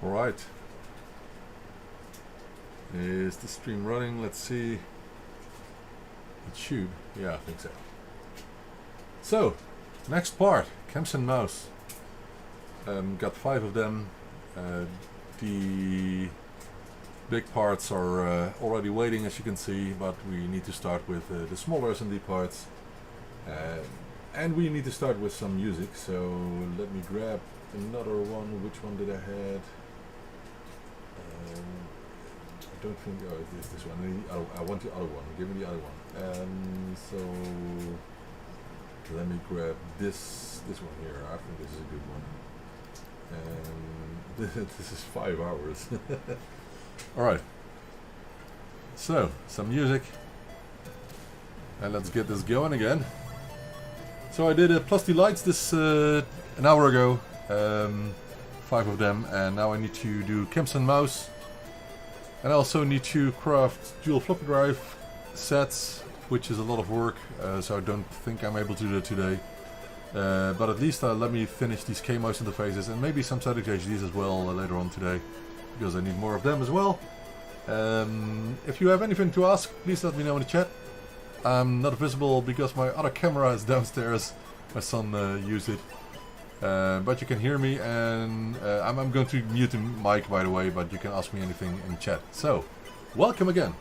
Alright. Is the stream running? Let's see. It should. Yeah, I think so. So, next part. Kempston Mouse. Got 5 of them. The big parts are already waiting, as you can see, but we need to start with the smaller S&D parts. And we need to start with some music, so let me grab another one. Which one did I had? I don't think, oh, it is this one. I want the other one. Give me the other one. So let me grab this one here. I think this is a good one. And this is 5 hours. Alright. So, some music. And let's get this going again. So I did ByteDelights this an hour ago. 5 of them. And now I need to do Kempston Mouse. And I also need to craft dual floppy drive sets, which is a lot of work, so I don't think I'm able to do that today. But at least let me finish these K-Mouse interfaces and maybe some static HDs as well later on today, because I need more of them as well. If you have anything to ask, please let me know in the chat. I'm not visible because my other camera is downstairs. My son used it. But you can hear me, and I'm going to mute the mic, by the way, but you can ask me anything in chat. So, welcome again.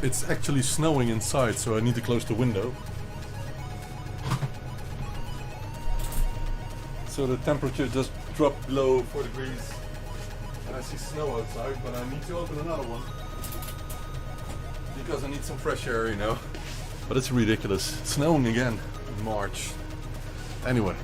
it's actually snowing inside, so I need to close the window. So the temperature just dropped below 4 degrees and I see snow outside, but I need to open another one because I need some fresh air, you know. But it's ridiculous. It's snowing again in March. Anyway.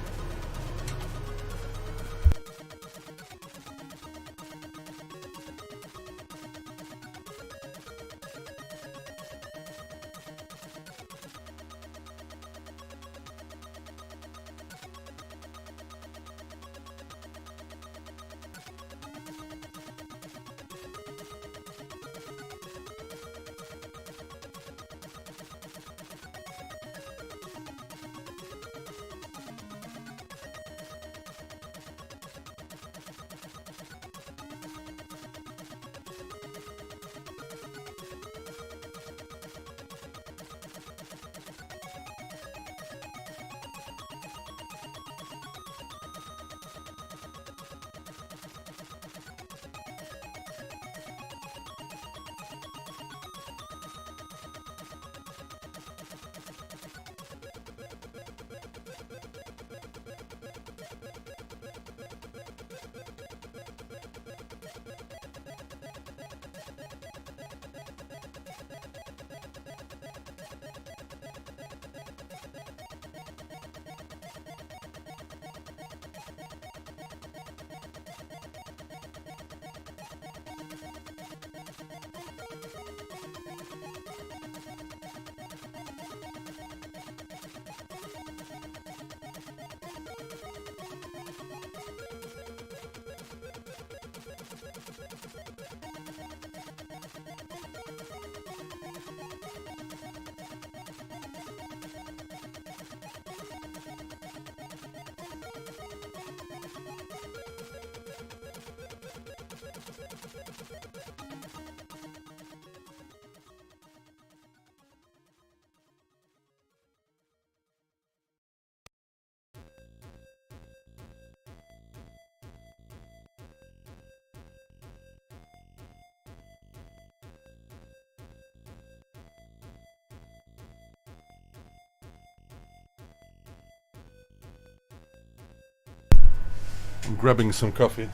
I'm grabbing some coffee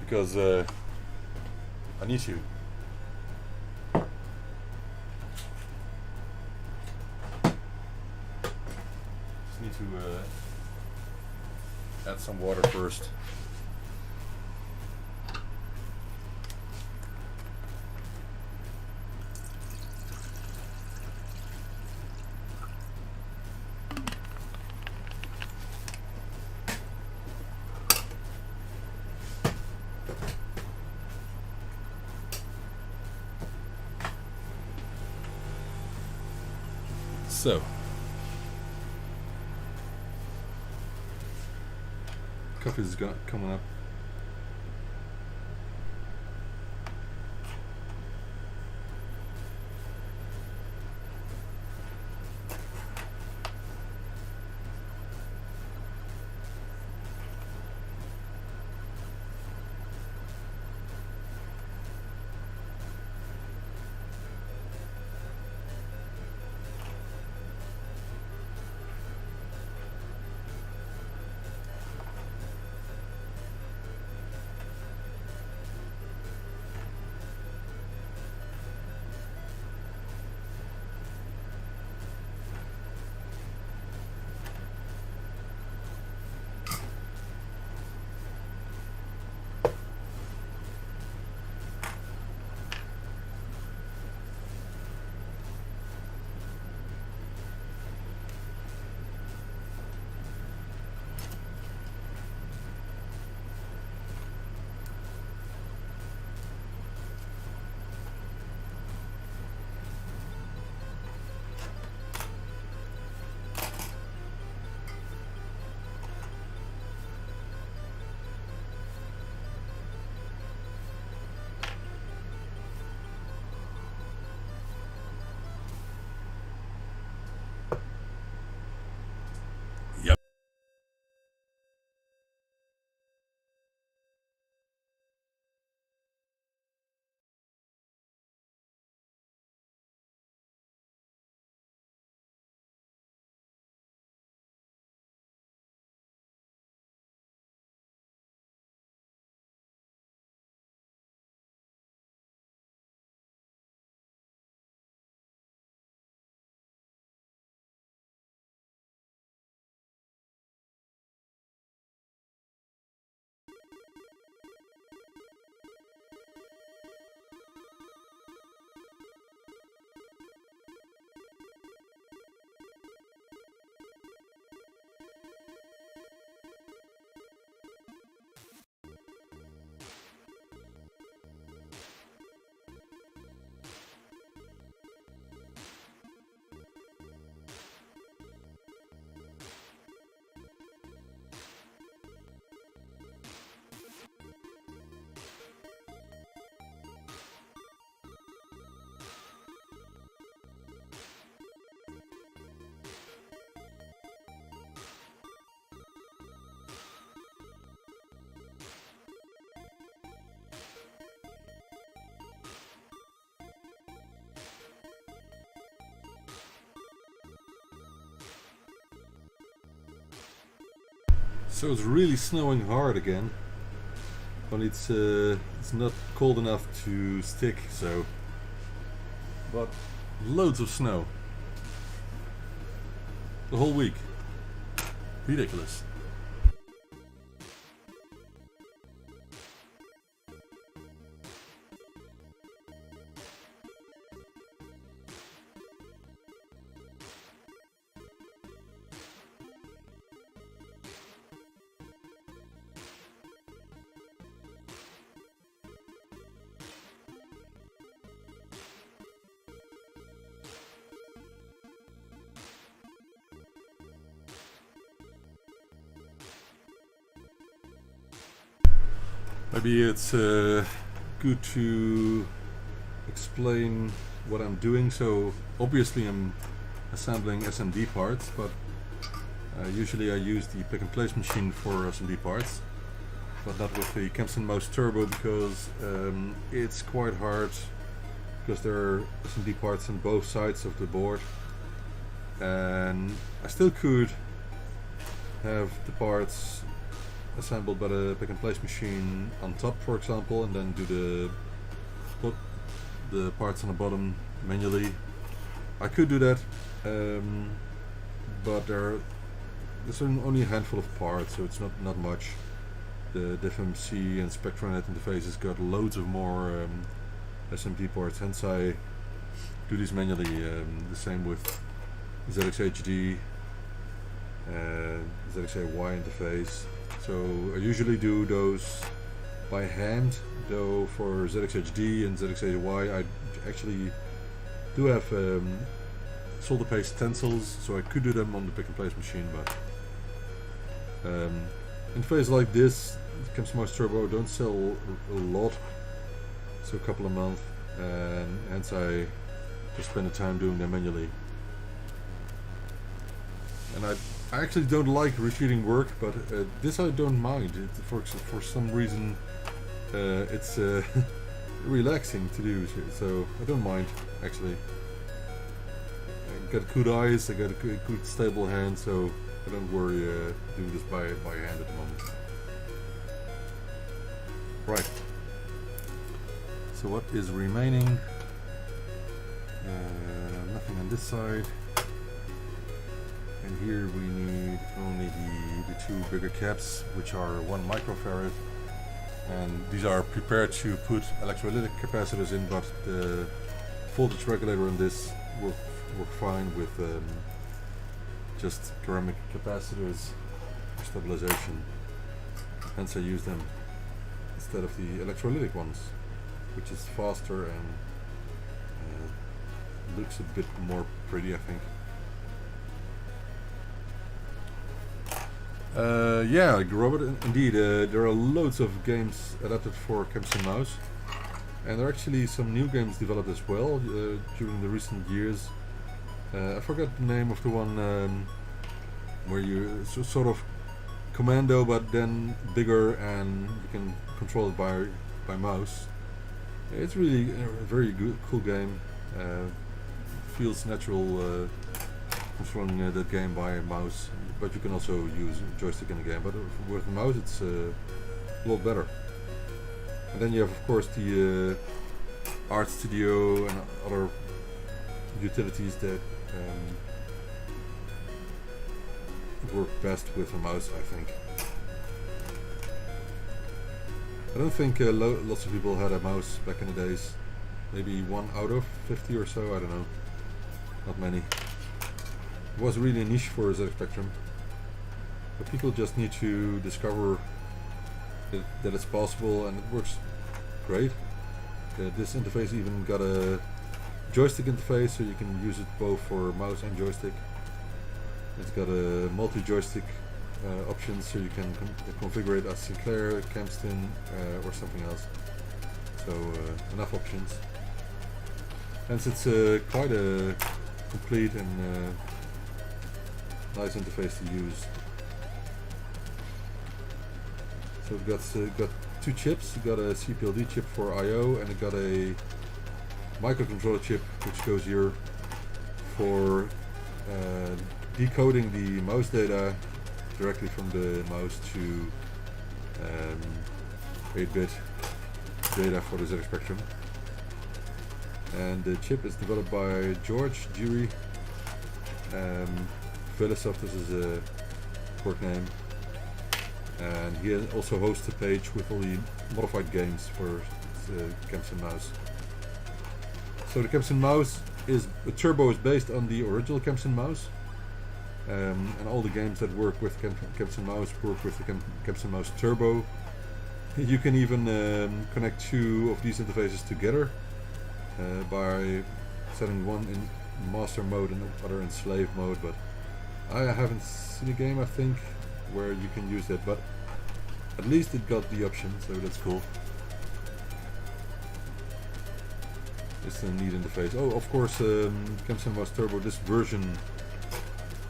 because I need to. Just need to add some water first. So, coffee's coming up. So it's really snowing hard again, but it's not cold enough to stick. So, but loads of snow the whole week. Ridiculous. Maybe it's good to explain what I'm doing. So obviously I'm assembling SMD parts, but usually I use the pick and place machine for SMD parts, but not with the Kempston Mouse Turbo, because it's quite hard, because there are SMD parts on both sides of the board, and I still could have the parts assembled by the pick and place machine on top, for example, and then do put the parts on the bottom manually. I could do that, but there's only a handful of parts, so it's not much. The DFMC and SpectraNet interfaces got loads of more SMD ports, hence I do these manually. The same with ZXHD, ZXAY interface. So I usually do those by hand, though for ZXHD and ZXAY I actually do have solder paste stencils, so I could do them on the pick and place machine, but interfaces like this, Kempston Mouse Turbo, don't sell a lot, so a couple a month, and hence I just spend the time doing them manually. And I actually don't like repeating work, but this I don't mind. For some reason it's relaxing to do, so I don't mind actually. I got good eyes, I got a good stable hand, so I don't worry doing this by hand at the moment. Right. So what is remaining? Nothing on this side. And here we need only the two bigger caps, which are 1 microfarad, and these are prepared to put electrolytic capacitors in, but the voltage regulator on this work fine with just ceramic capacitors for stabilization. Hence I use them instead of the electrolytic ones, which is faster and looks a bit more pretty, I think. Yeah, Robert, indeed, there are loads of games adapted for Kempston Mouse, and there are actually some new games developed as well during the recent years. I forgot the name of the one where you sort of commando, but then bigger, and you can control it by mouse. It's really a very cool game. Feels natural controlling that game by a mouse, but you can also use a joystick in the game, but with a mouse it's a lot better. And then you have, of course, the Art Studio and other utilities that work best with a mouse, I think. I don't think lots of people had a mouse back in the days. Maybe 1 out of 50 or so, I don't know. Not many. It was really a niche for ZX Spectrum, but people just need to discover that it's possible, and it works great. This interface even got a joystick interface, so you can use it both for mouse and joystick. It's got a multi-joystick option, so you can configure it as Sinclair, Kempston, or something else. So enough options. Hence it's quite a complete and nice interface to use. So we've got 2 chips. We've got a CPLD chip for I/O, and we've got a microcontroller chip which goes here for decoding the mouse data directly from the mouse to 8-bit data for the ZX Spectrum. And the chip is developed by George Jury. Velisoft, this is a work name. And he also hosts a page with all the modified games for the Kempston Mouse. So the Kempston Mouse Turbo is based on the original Kempston Mouse. And all the games that work with Kempston Mouse work with the Kempston Mouse Turbo. You can even connect two of these interfaces together by setting one in master mode and the other in slave mode, but I haven't seen a game, I think, where you can use that, but at least it got the option, so that's cool. It's a neat interface. Oh, of course, Kempston Mouse Turbo, this version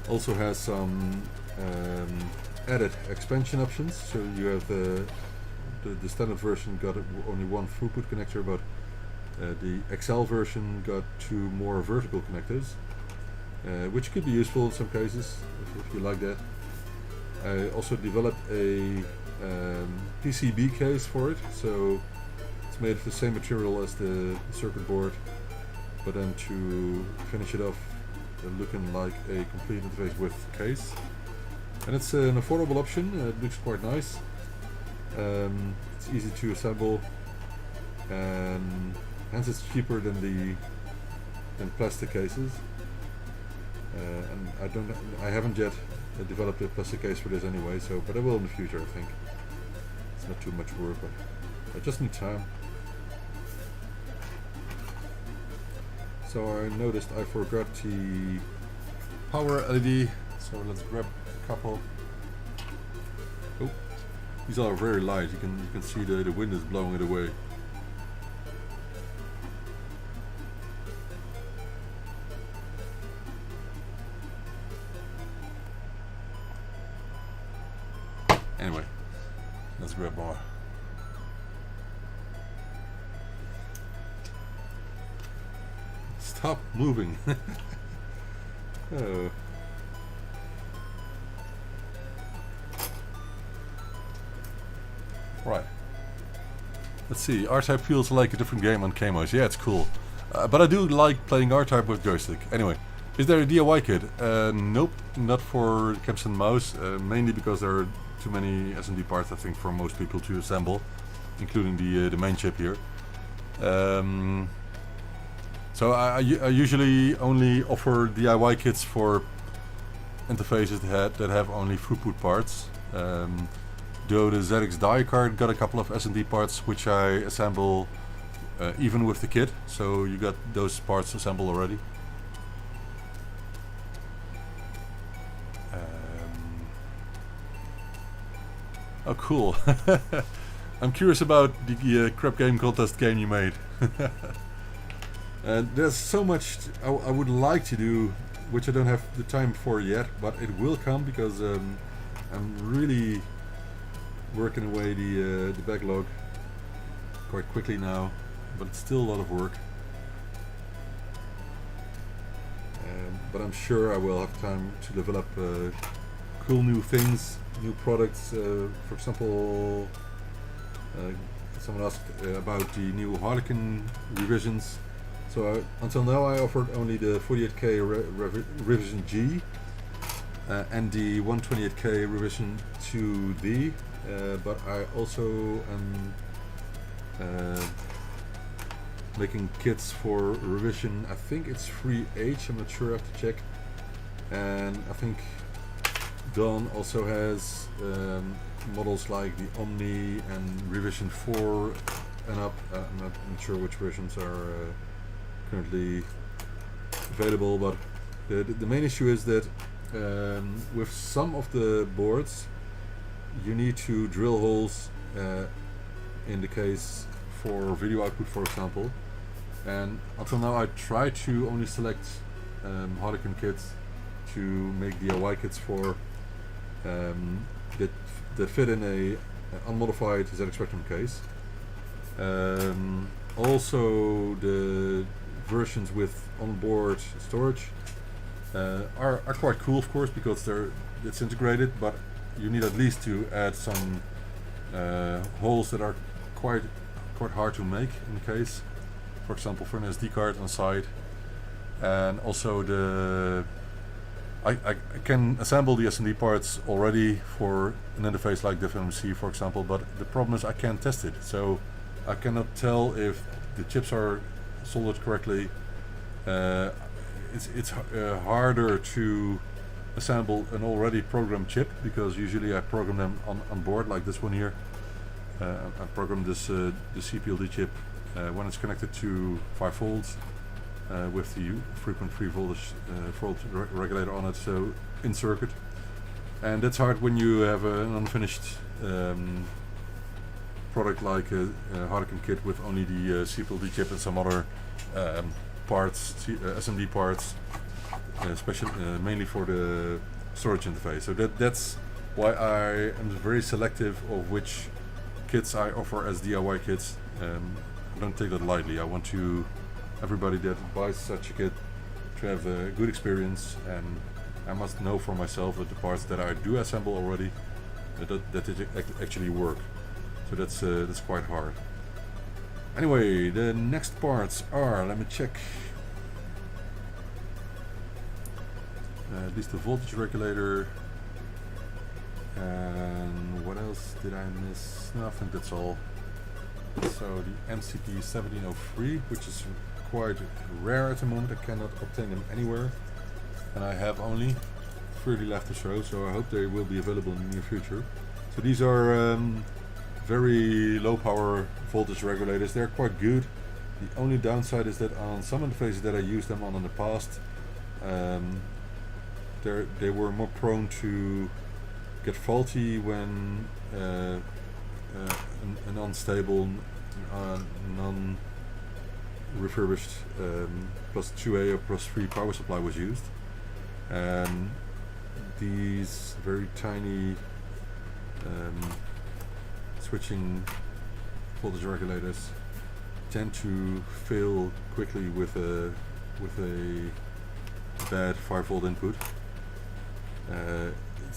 also has some added expansion options. So you have the standard version got only one throughput connector, but the XL version got two more vertical connectors, which could be useful in some cases if you like that. I also developed a PCB case for it, so it's made of the same material as the circuit board, but then to finish it off looking like a complete interface with case. And it's an affordable option, it looks quite nice. It's easy to assemble, and hence it's cheaper than plastic cases. And I haven't yet developed a plastic case for this anyway, so but I will in the future, I think. It's not too much work, but I just need time. So I noticed I forgot the power LED, so let's grab a couple. Oh, these are very light. You can see the wind is blowing it away. Anyway, let's grab more. Stop moving. Oh. Right. Let's see. R-Type feels like a different game on K-Mouse. Yeah, it's cool. But I do like playing R-Type with joystick. Anyway, is there a DIY kit? Nope, not for Kempston Mouse. Mainly because there are too many SMD parts, I think, for most people to assemble, including the main chip here. So I usually only offer DIY kits for interfaces that have only throughput parts. Though the ZX die card got a couple of SMD parts which I assemble even with the kit, so you got those parts assembled already. Oh, cool. I'm curious about the crap game contest game you made. There's so much I would like to do, which I don't have the time for yet, but it will come because I'm really working away the backlog quite quickly now, but it's still a lot of work. But I'm sure I will have time to develop cool new things, new products. For example, someone asked about the new Harlequin revisions. So until now I offered only the 48K revision G and the 128K revision 2D, but I also am making kits for revision, I think it's 3H, I'm not sure, I have to check. And I think Don also has models like the Omni and revision 4 and up. I'm not sure which versions are currently available, but the main issue is that with some of the boards you need to drill holes in the case for video output, for example, and until now I try to only select Harlequin kits to make DIY kits for that fit in a unmodified ZX Spectrum case. Also the versions with onboard storage are quite cool, of course, because it's integrated, but you need at least to add some holes that are quite hard to make in the case. For example, for an SD card on the side, and also I can assemble the SMD parts already for an interface like the FMC, for example, but the problem is I can't test it, so I cannot tell if the chips are soldered correctly. It's harder to assemble an already programmed chip, because usually I program them on board, like this one here. I program this the CPLD chip when it's connected to 5 volts with the frequent 3 voltage regulator on it, so in circuit. And that's hard when you have an unfinished product like a Harlequin kit with only the CPLD chip and some other parts, SMD parts, mainly for the storage interface. So that's why I am very selective of which kits I offer as DIY kits. I don't take that lightly. I want everybody that buys such a kit to have a good experience, and I must know for myself that the parts that I do assemble already that it actually work. So that's quite hard. Anyway, the next parts are, let me check, at least the voltage regulator, and what else did I miss? No, I think that's all. So the MCP 1703, which is quite rare at the moment. I cannot obtain them anywhere, and I have only 30 left to show, so I hope they will be available in the near future. So these are very low power voltage regulators. They're quite good. The only downside is that on some interfaces that I used them on in the past, they were more prone to get faulty when an unstable, non-refurbished plus 2A or plus 3 power supply was used. And these very tiny switching voltage regulators tend to fail quickly with a bad 5 volt input.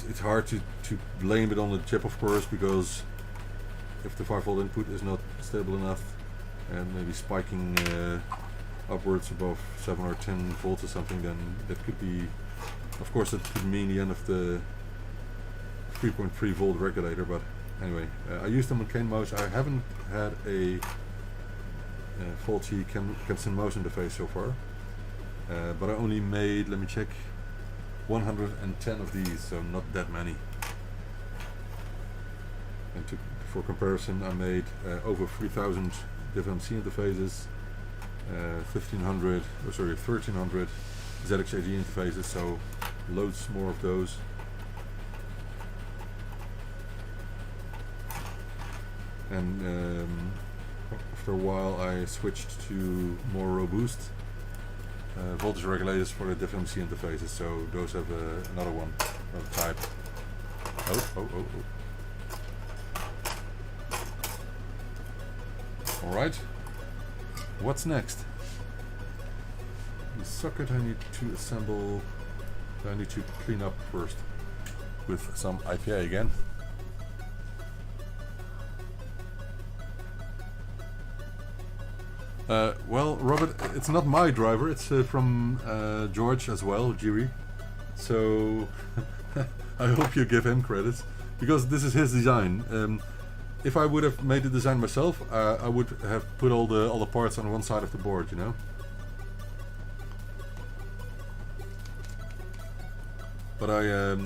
It's hard to blame it on the chip, of course, because if the 5 volt input is not stable enough and maybe spiking upwards above 7 or 10 volts or something, then that could be, of course, that could mean the end of the 3.3 volt regulator. But anyway, I used them on Kempston Mouse. I haven't had a faulty Kempston Mouse interface so far, but I only made, let me check, 110 of these, so not that many. And for comparison, I made over 3,000 different C interfaces, 1300 ZXAG interfaces, so loads more of those. And after a while I switched to more robust voltage regulators for the different C interfaces, so those have another type. Oh. Alright, what's next? The socket I need to assemble, I need to clean up first with some IPA again. Well, Robert, it's not my driver, it's from George as well, Jiri. So I hope you give him credits, because this is his design. If I would have made the design myself, I would have put all the parts on one side of the board, you know. But I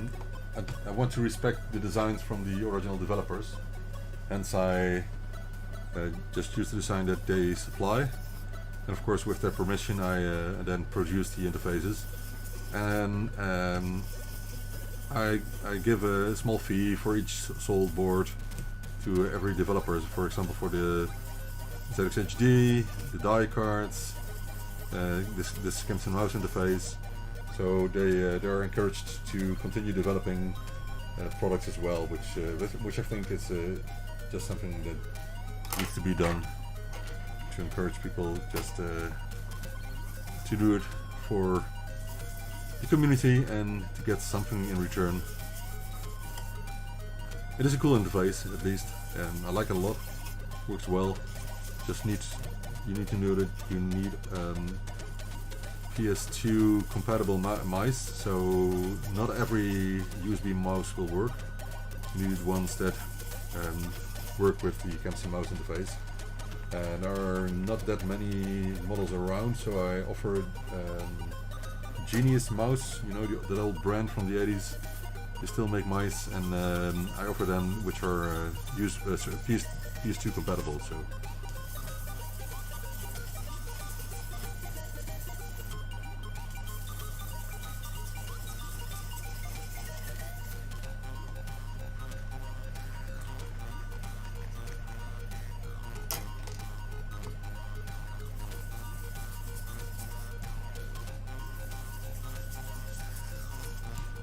want to respect the designs from the original developers, hence I just use the design that they supply, and of course with their permission I then produce the interfaces, and I give a small fee for each sold board to every developer. For example, for the ZXHD, the die cards, this Kempston Mouse interface, so they are encouraged to continue developing products as well, which I think is just something that needs to be done, to encourage people just to do it for the community and to get something in return. It is a cool interface, at least, and I like it a lot. Works well. Just you need to know that you need PS2 compatible mice, so not every USB mouse will work. You need ones that work with the Kempston Mouse interface. And there are not that many models around, so I offered Genius Mouse, you know, that old brand from the 80s. They still make mice, and I offer them which are PS2 compatible. So.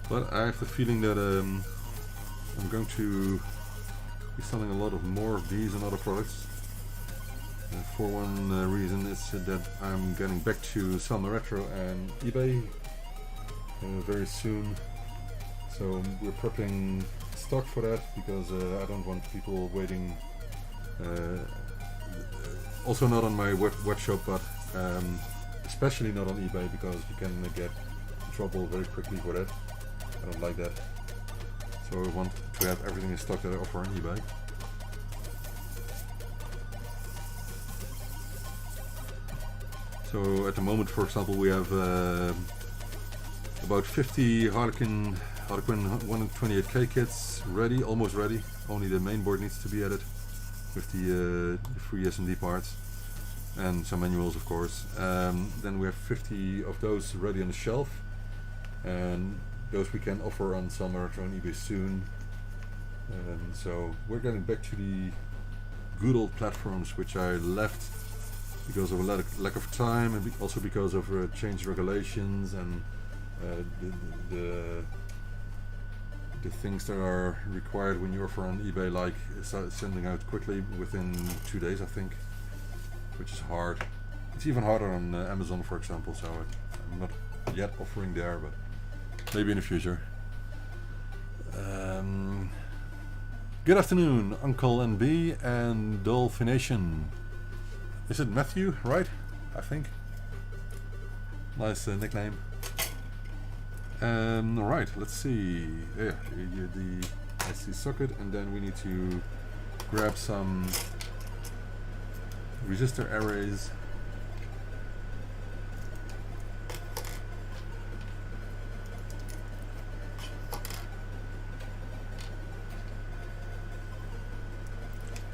But I have the feeling that I'm going to be selling a lot of more of these and other products. For one reason is that I'm getting back to sell my retro and eBay very soon. So we're prepping stock for that because I don't want people waiting. Also not on my web shop, but especially not on eBay because you can get in trouble very quickly for that. I don't like that. So I want to have everything in stock that I offer on eBay. So at the moment, for example, we have about 50 Harlequin 128K kits ready, almost ready. Only the main board needs to be added with the free SMD parts and some manuals, of course. Then we have 50 of those ready on the shelf, and those we can offer on some retro on eBay soon. So we're getting back to the good old platforms which I left because of a lack of time, and also because of changed regulations and the things that are required when you offer on eBay, like sending out quickly within 2 days, I think, which is hard. It's even harder on Amazon, for example, so I'm not yet offering there, but maybe in the future. Good afternoon, Uncle NB and Dolphination. Is it Matthew, right? I think. Nice nickname. Alright, let's see. Yeah, the IC socket, and then we need to grab some resistor arrays.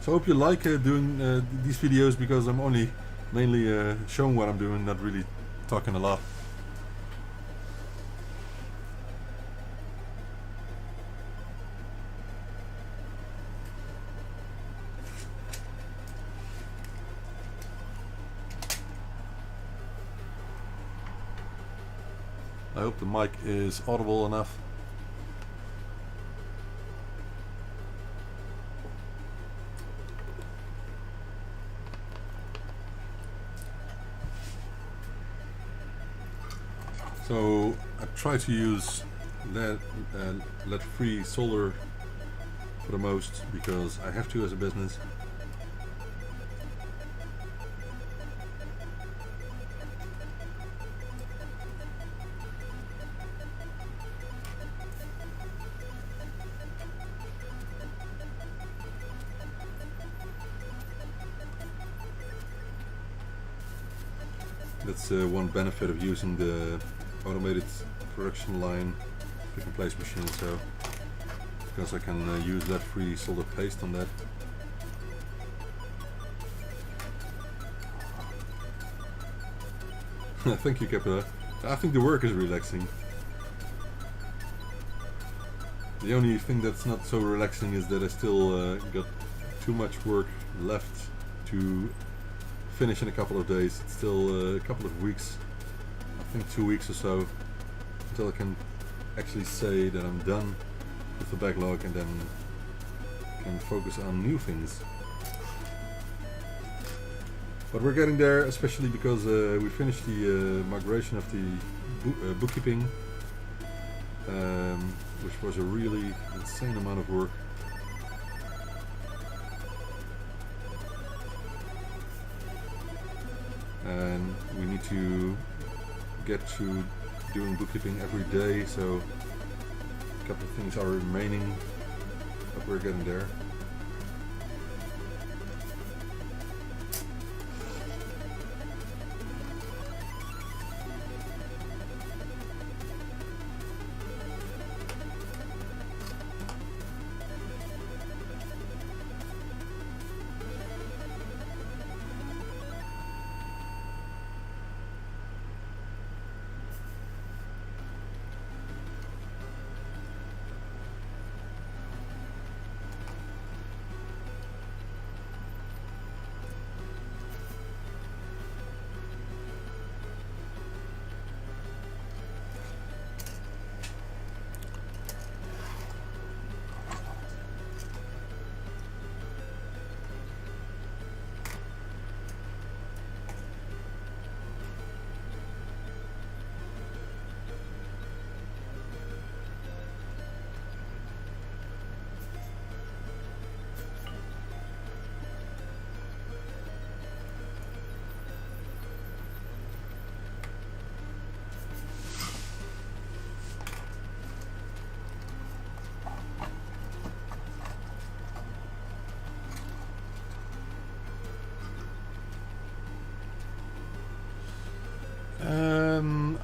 So I hope you like doing these videos, because I'm only mainly showing what I'm doing, not really talking a lot. I hope the mic is audible enough. So I try to use lead-free solder for the most, because I have to as a business. That's one benefit of using the automated production line pick and place machine, so because I can use lead-free solder paste on that. Thank you, Kepler. I think the work is relaxing. The only thing that's not so relaxing is that I still got too much work left to finish in a couple of days. It's still a couple of weeks, I think 2 weeks or so, until I can actually say that I'm done with the backlog and then can focus on new things. But we're getting there, especially because we finished the migration of the bookkeeping, which was a really insane amount of work. and we need to get to doing bookkeeping every day, so a couple of things are remaining, but we're getting there.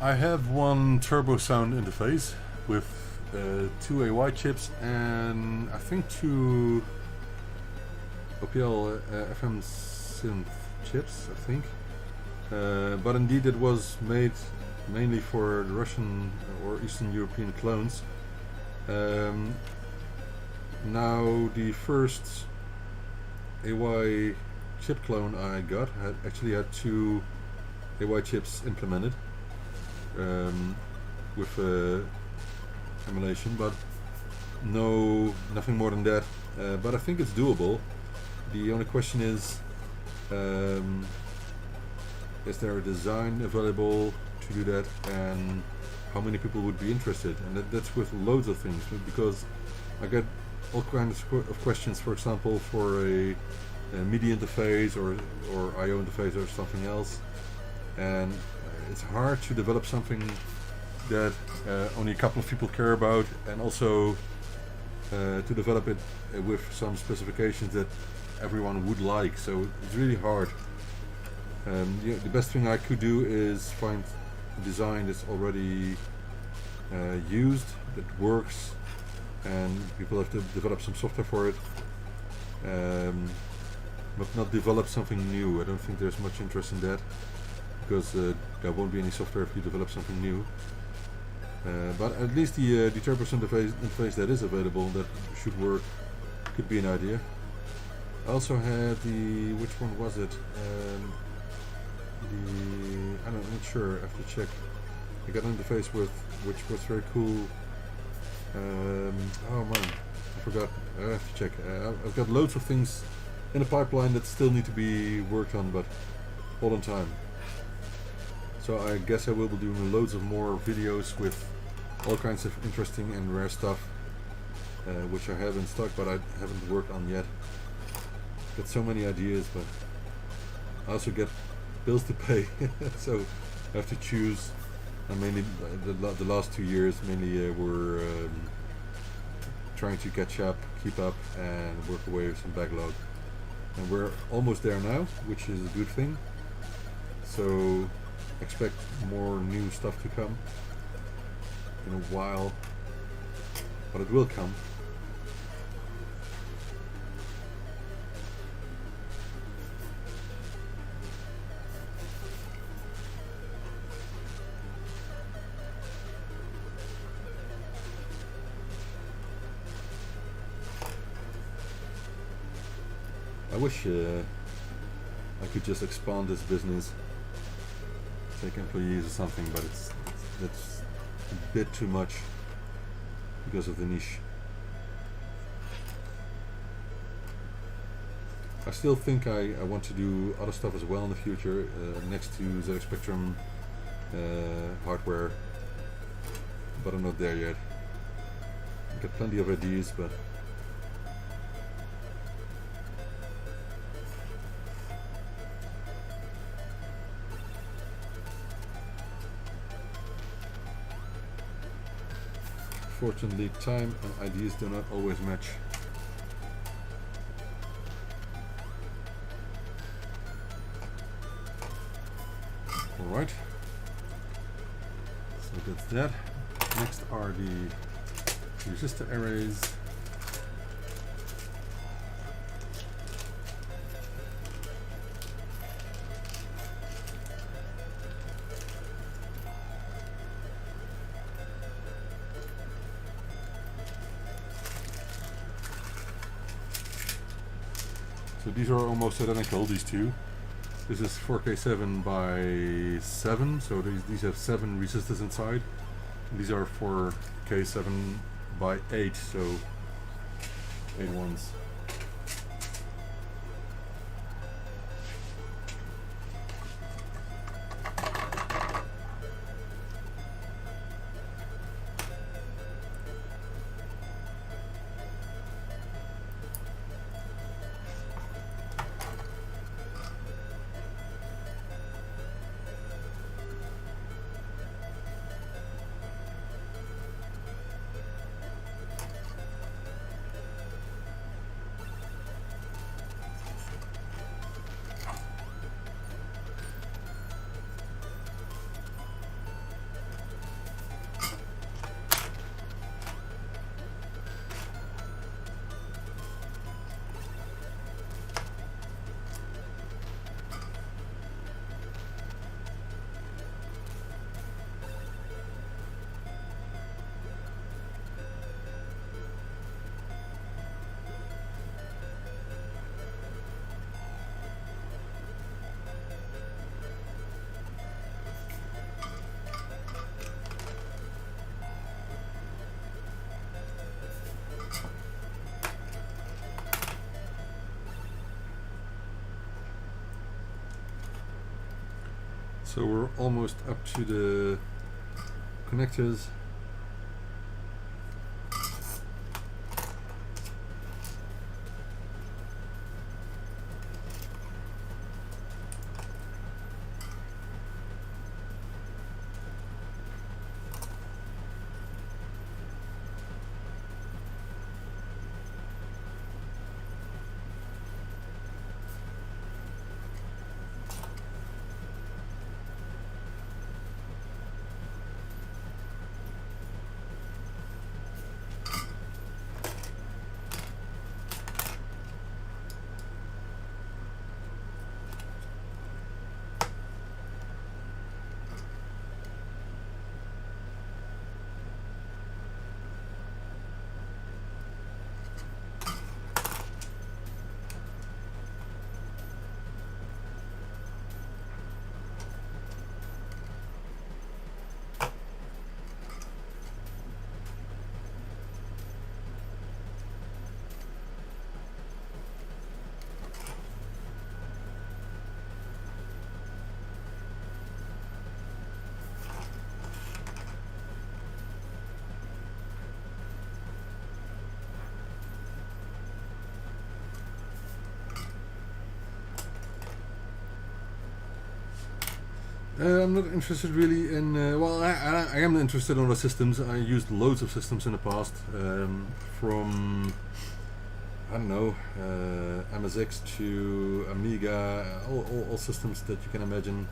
I have one turbo sound interface with 2 AY chips and I think 2 OPL FM synth chips, I think. But indeed it was made mainly for the Russian or Eastern European clones. Now the first AY chip clone I got actually had 2 AY chips implemented with emulation, but nothing more than that. But I think it's doable. The only question is there a design available to do that, and how many people would be interested? And that's with loads of things, because I get all kinds of questions, for example, for a MIDI interface or I/O interface or something else, and it's hard to develop something that only a couple of people care about, and also to develop it with some specifications that everyone would like. So it's really hard. The best thing I could do is find a design that's already used, that works, and people have to develop some software for it, but not develop something new. I don't think there's much interest in that, because there won't be any software if you develop something new. But at least the turbo interface that is available, that should work, could be an idea. I also had which one was it? I'm not sure, I have to check. I got an interface which was very cool. Oh man, I forgot. I have to check. I've got loads of things in the pipeline that still need to be worked on, but all on time. So I guess I will be doing loads of more videos with all kinds of interesting and rare stuff, which I have in stock but I haven't worked on yet. Got so many ideas, but I also get bills to pay, so I have to choose. And mainly the last 2 years mainly were trying to catch up, keep up, and work away with some backlog. And we're almost there now, which is a good thing. So expect more new stuff to come in a while, but it will come. I wish I could just expand this business, take employees or something, but that's a bit too much because of the niche. I still think I want to do other stuff as well in the future, next to ZX Spectrum hardware, but I'm not there yet. I've got plenty of ideas, but Unfortunately, time and ideas do not always match. Alright, so that's that. Next are the resistor arrays. So these are almost identical, these two. This is 4K7 by 7, so these have 7 resistors inside. And these are 4K7 by 8, so 8 ones. So we're almost up to the connectors. I'm not interested really in, well, I am interested in the systems. I used loads of systems in the past, from, I don't know, MSX to Amiga, all systems that you can imagine,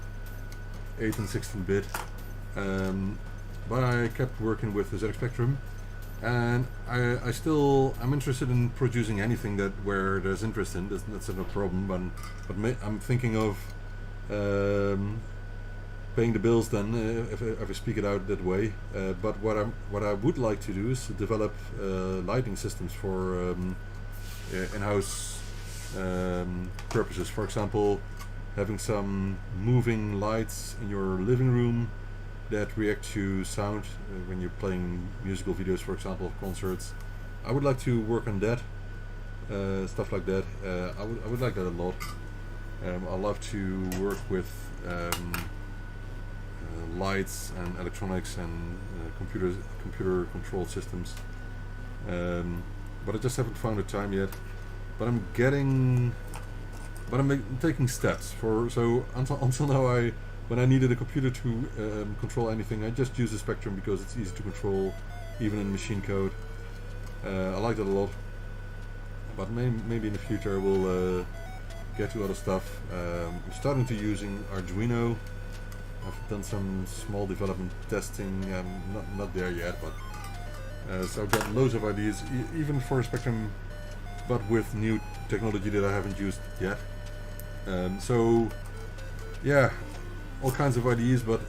8 and 16-bit. But I kept working with the ZX Spectrum, and I'm interested in producing anything where there's interest in. That's no problem, but I'm thinking of paying the bills then, if I speak it out that way. But what I would like to do is to develop lighting systems for in-house purposes. For example, having some moving lights in your living room that react to sound when you're playing musical videos, for example, of concerts. I would like to work on that, stuff like that. I would like that a lot. I love to work with lights and electronics and computer controlled systems, but I just haven't found the time yet. But I'm taking steps for. So until now, when I needed a computer to control anything, I just use the Spectrum because it's easy to control. even in machine code. I like that a lot, but maybe in the future we'll get to other stuff. I'm starting to using Arduino. I've done some small development testing. I'm not there yet, but so I've got loads of ideas, even for a Spectrum, but with new technology that I haven't used yet. So yeah, all kinds of ideas, but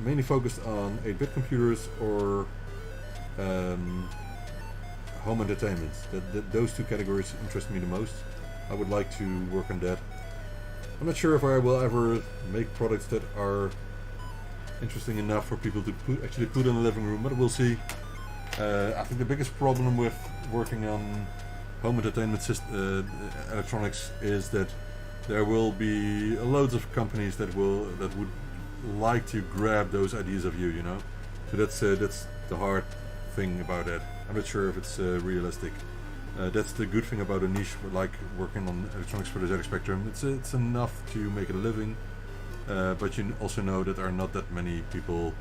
mainly focused on 8-bit computers or home entertainment. Those two categories interest me the most. I would like to work on that. I'm not sure if I will ever make products that are interesting enough for people to actually put in the living room, but we'll see. I think the biggest problem with working on home entertainment electronics is that there will be loads of companies that would like to grab those ideas of you, you know. So that's the hard thing about that. I'm not sure if it's realistic. That's the good thing about a niche like working on electronics for the ZX Spectrum. It's enough to make a living, but you also know that there are not that many people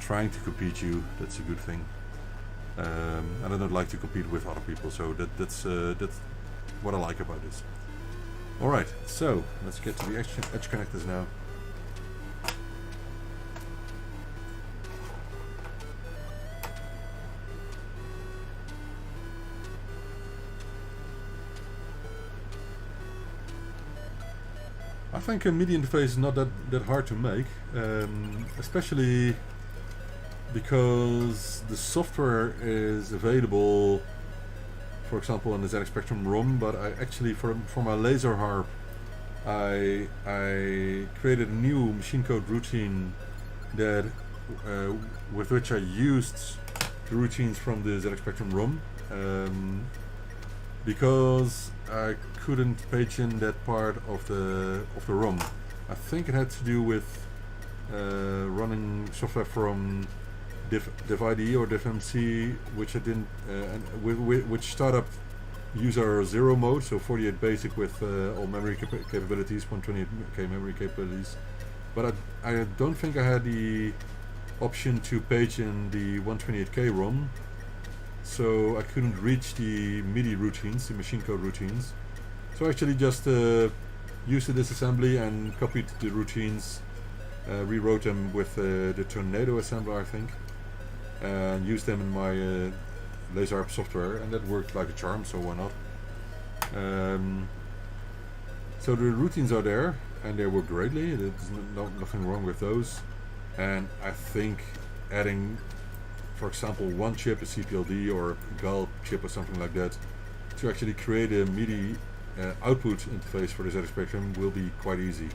trying to compete you. That's a good thing. And I don't like to compete with other people, so that's what I like about this. Alright, so let's get to the edge connectors now. I think a MIDI interface is not that hard to make, especially because the software is available, for example, on the ZX Spectrum ROM. But I actually, for my laser harp, I created a new machine code routine that with which I used the routines from the ZX Spectrum ROM. Because I couldn't page in that part of the ROM. I think it had to do with running software from DivIDE or DivMC, which I didn't, which startup user 0 mode, so 48 basic with all memory capabilities, 128K memory capabilities. But I don't think I had the option to page in the 128K ROM. So I couldn't reach the MIDI routines, the machine code routines. So I actually just used the disassembly and copied the routines, rewrote them with the Tornado assembler, I think, and used them in my laser harp software, and that worked like a charm, so why not? So the routines are there, and they work greatly. There's nothing wrong with those. And I think adding, for example, one chip, a CPLD or a GAL chip or something like that, to actually create a MIDI output interface for the ZX Spectrum will be quite easy.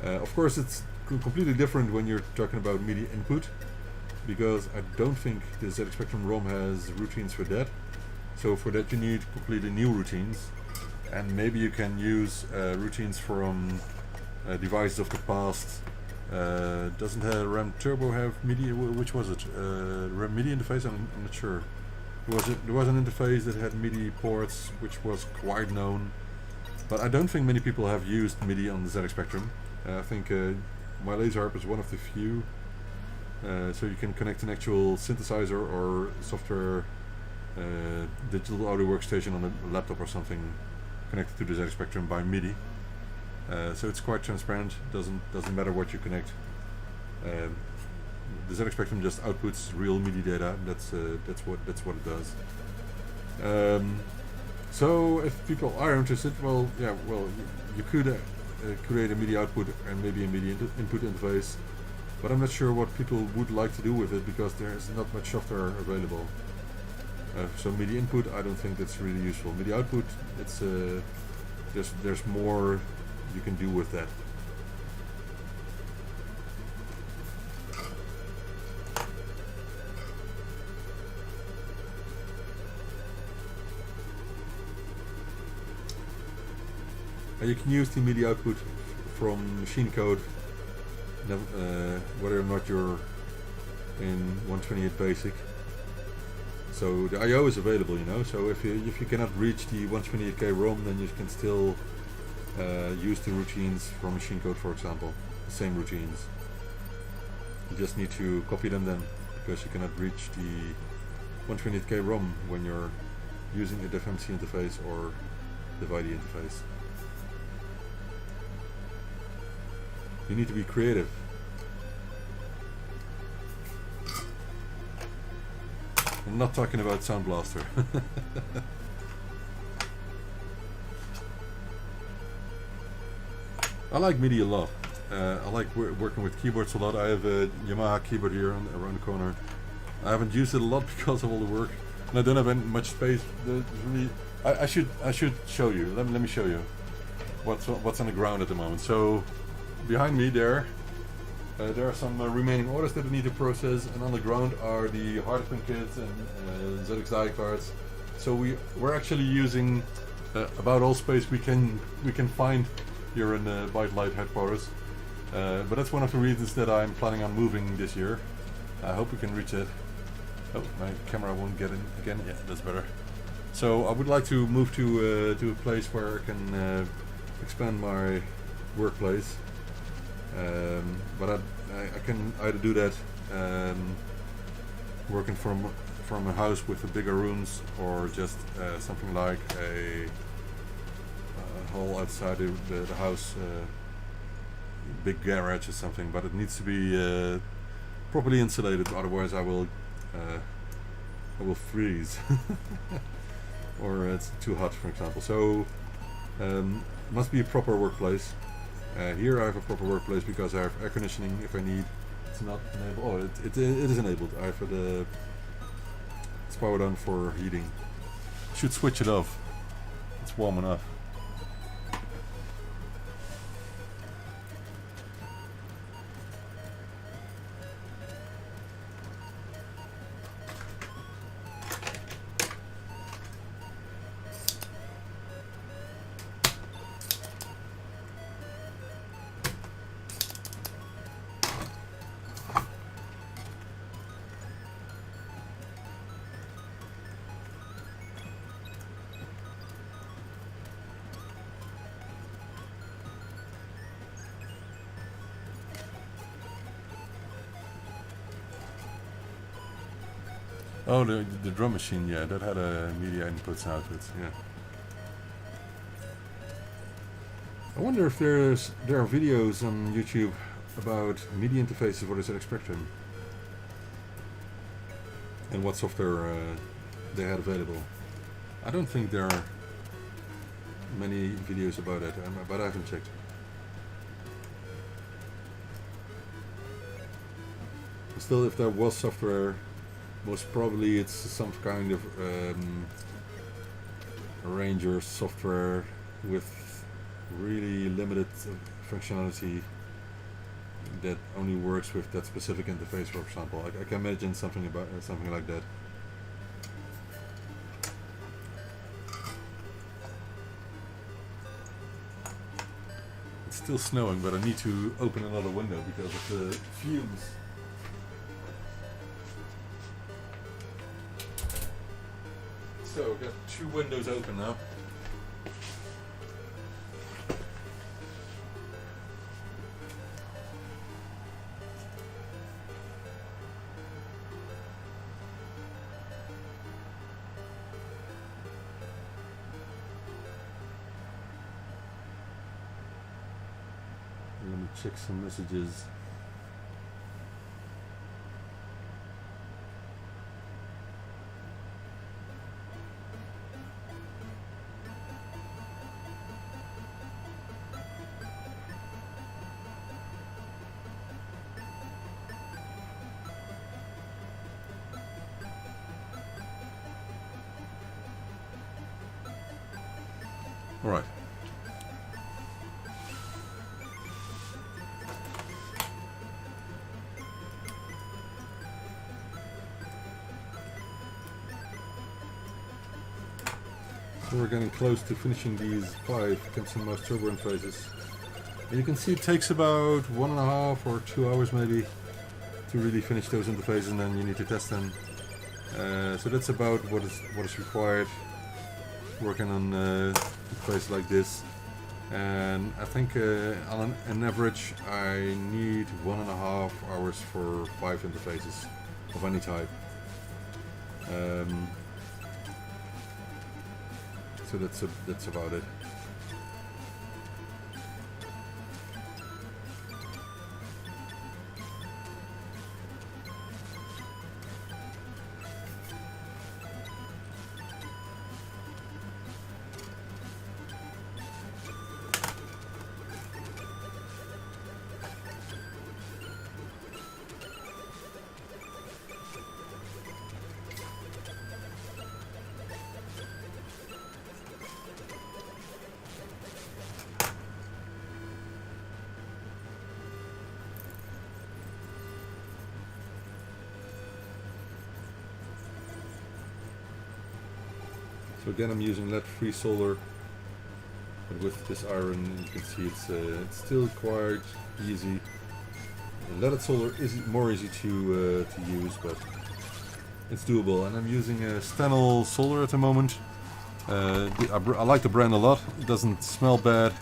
Of course, it's completely different when you're talking about MIDI input, because I don't think the ZX Spectrum ROM has routines for that. So for that you need completely new routines, and maybe you can use routines from devices of the past. Doesn't RAM Turbo have MIDI? Which was it? RAM MIDI interface? I'm not sure. There was an interface that had MIDI ports, which was quite known, but I don't think many people have used MIDI on the ZX Spectrum. I think my laser harp is one of the few. So you can connect an actual synthesizer or software digital audio workstation on a laptop or something connected to the ZX Spectrum by MIDI. So it's quite transparent. Doesn't matter what you connect. The ZX Spectrum just outputs real MIDI data. That's what it does. So if people are interested, well, you could create a MIDI output and maybe a MIDI input interface, but I'm not sure what people would like to do with it because there is not much software available. So MIDI input, I don't think that's really useful. MIDI output, it's there's more you can do with that. You can use the MIDI output from machine code, whether or not you're in 128 basic. So the I/O is available, you know. So if you cannot reach the 128K ROM, then you can still use the routines from machine code, for example, the same routines. You just need to copy them then because you cannot reach the 128K ROM when you're using a DFMC interface or the ByteDelight interface. You need to be creative. I'm not talking about Sound Blaster. I like MIDI a lot. I like working with keyboards a lot. I have a Yamaha keyboard here around the corner. I haven't used it a lot because of all the work, and I don't have much space. There's really, I should show you. Let me show you what's on the ground at the moment. So behind me there are some remaining orders that we need to process, and on the ground are the Harlequin kits and ZX die cards. So we're actually using about all space we can find here in the ByteDelight headquarters. But that's one of the reasons that I'm planning on moving this year. I hope we can reach it. Oh, my camera won't get in again. Yeah, that's better. So I would like to move to a place where I can expand my workplace. But I can either do that working from a house with bigger rooms, or just something like a hall outside the house, big garage or something. But it needs to be properly insulated, otherwise I will freeze or it's too hot, for example. So must be a proper workplace. Here I have a proper workplace because I have air conditioning if I need. It's not enabled. Oh, it is enabled. I have it's powered on for heating. Should switch it off. It's warm enough. Oh, the drum machine, yeah, that had a media inputs and outputs, yeah. I wonder if there are videos on YouTube about MIDI interfaces for the ZX Spectrum and what software they had available. I don't think there are many videos about it, but I haven't checked. Still, if there was software, most probably it's some kind of arranger software with really limited functionality that only works with that specific interface, for example. I can imagine something like that. It's still snowing, but I need to open another window because of the fumes. So, I've got 2 windows open now. Let me check some messages. All right. So we're getting close to finishing these 5 Kempston Mouse Turbo interfaces. And you can see it takes about 1.5 or 2 hours maybe to really finish those interfaces, and then you need to test them. So that's about what is required working on a place like this. And I think on an average I need 1.5 hours for 5 interfaces. of any type. So that's about it. So again, I'm using lead-free solder, but with this iron, you can see it's still quite easy. Leaded solder is more easy to use, but it's doable. And I'm using a Stanel solder at the moment. I like the brand a lot. It doesn't smell bad,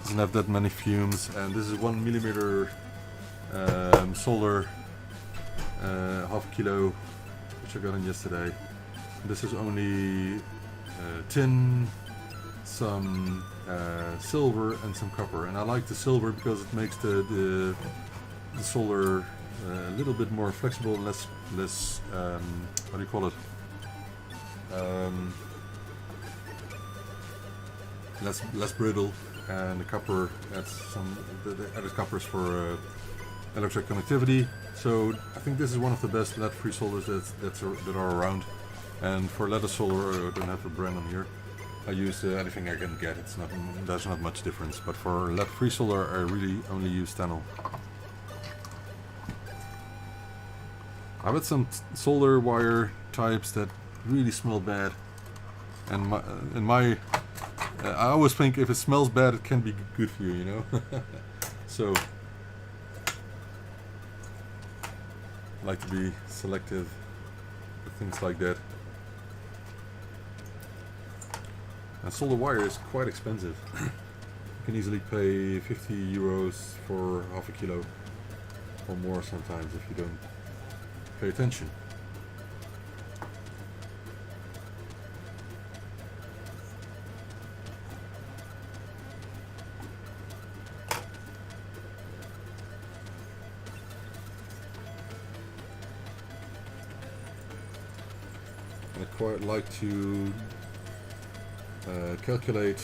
doesn't have that many fumes, and this is 1mm solder, half a kilo, which I got in yesterday. This is only tin, some silver and some copper, and I like the silver because it makes the solder a little bit more flexible and less what do you call it? Less brittle, and the copper adds the added coppers for electric connectivity. So I think this is one of the best lead-free solders that are around. And for leaded solder, I don't have the brand on here. I use anything I can get. There's not much difference. But for lead-free solder, I really only use Stanel. I've had some solder wire types that really smell bad, and I always think if it smells bad, it can be good for you, you know. So I like to be selective with things like that. And solder wire is quite expensive. You can easily pay 50 euros for half a kilo or more sometimes if you don't pay attention. And I quite like to calculate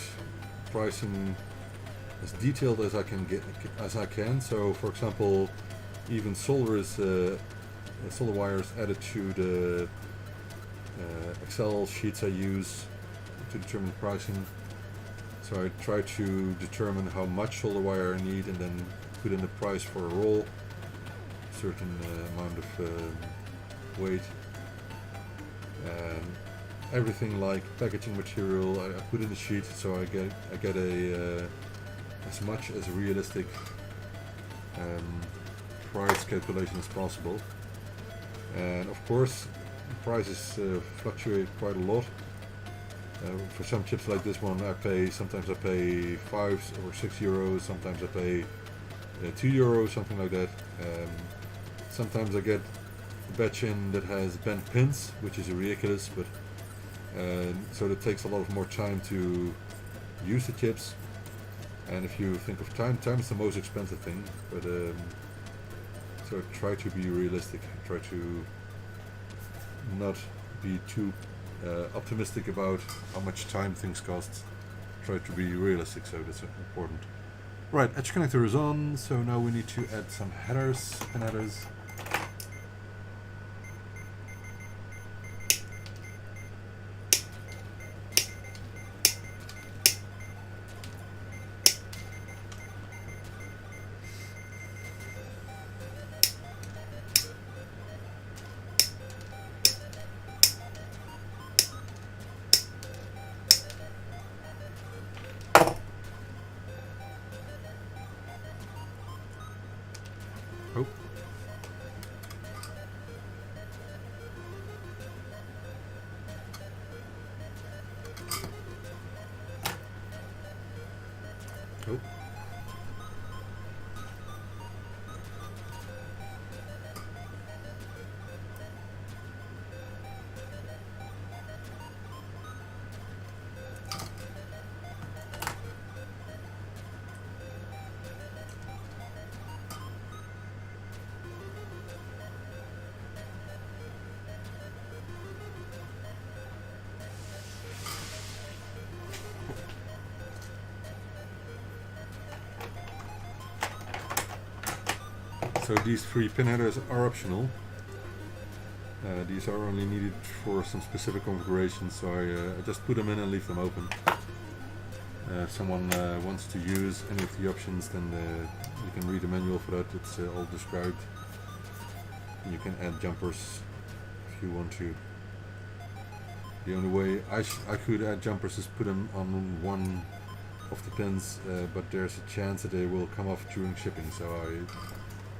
pricing as detailed as I can. So, for example, even solder wire is added to the Excel sheets I use to determine pricing. So I try to determine how much solder wire I need and then put in the price for a roll, a certain amount of weight. Everything like packaging material I put in the sheet, so I get a as much as realistic price calculation as possible. And of course, prices fluctuate quite a lot. For some chips like this one, sometimes I pay 5 or 6 euros. Sometimes I pay 2 euros, something like that. Sometimes I get a batch in that has bent pins, which is ridiculous, but so it takes a lot more time to use the chips. And if you think of time is the most expensive thing. But so try to be realistic. Try to not be too optimistic about how much time things cost. Try to be realistic, so that's important. Right, edge connector is on, so now we need to add some headers, pin headers. So these 3 pin headers are optional. These are only needed for some specific configurations, so I just put them in and leave them open. If someone wants to use any of the options, then you can read the manual for that. It's all described. You can add jumpers if you want to. The only way I could add jumpers is put them on one of the pins, but there's a chance that they will come off during shipping, so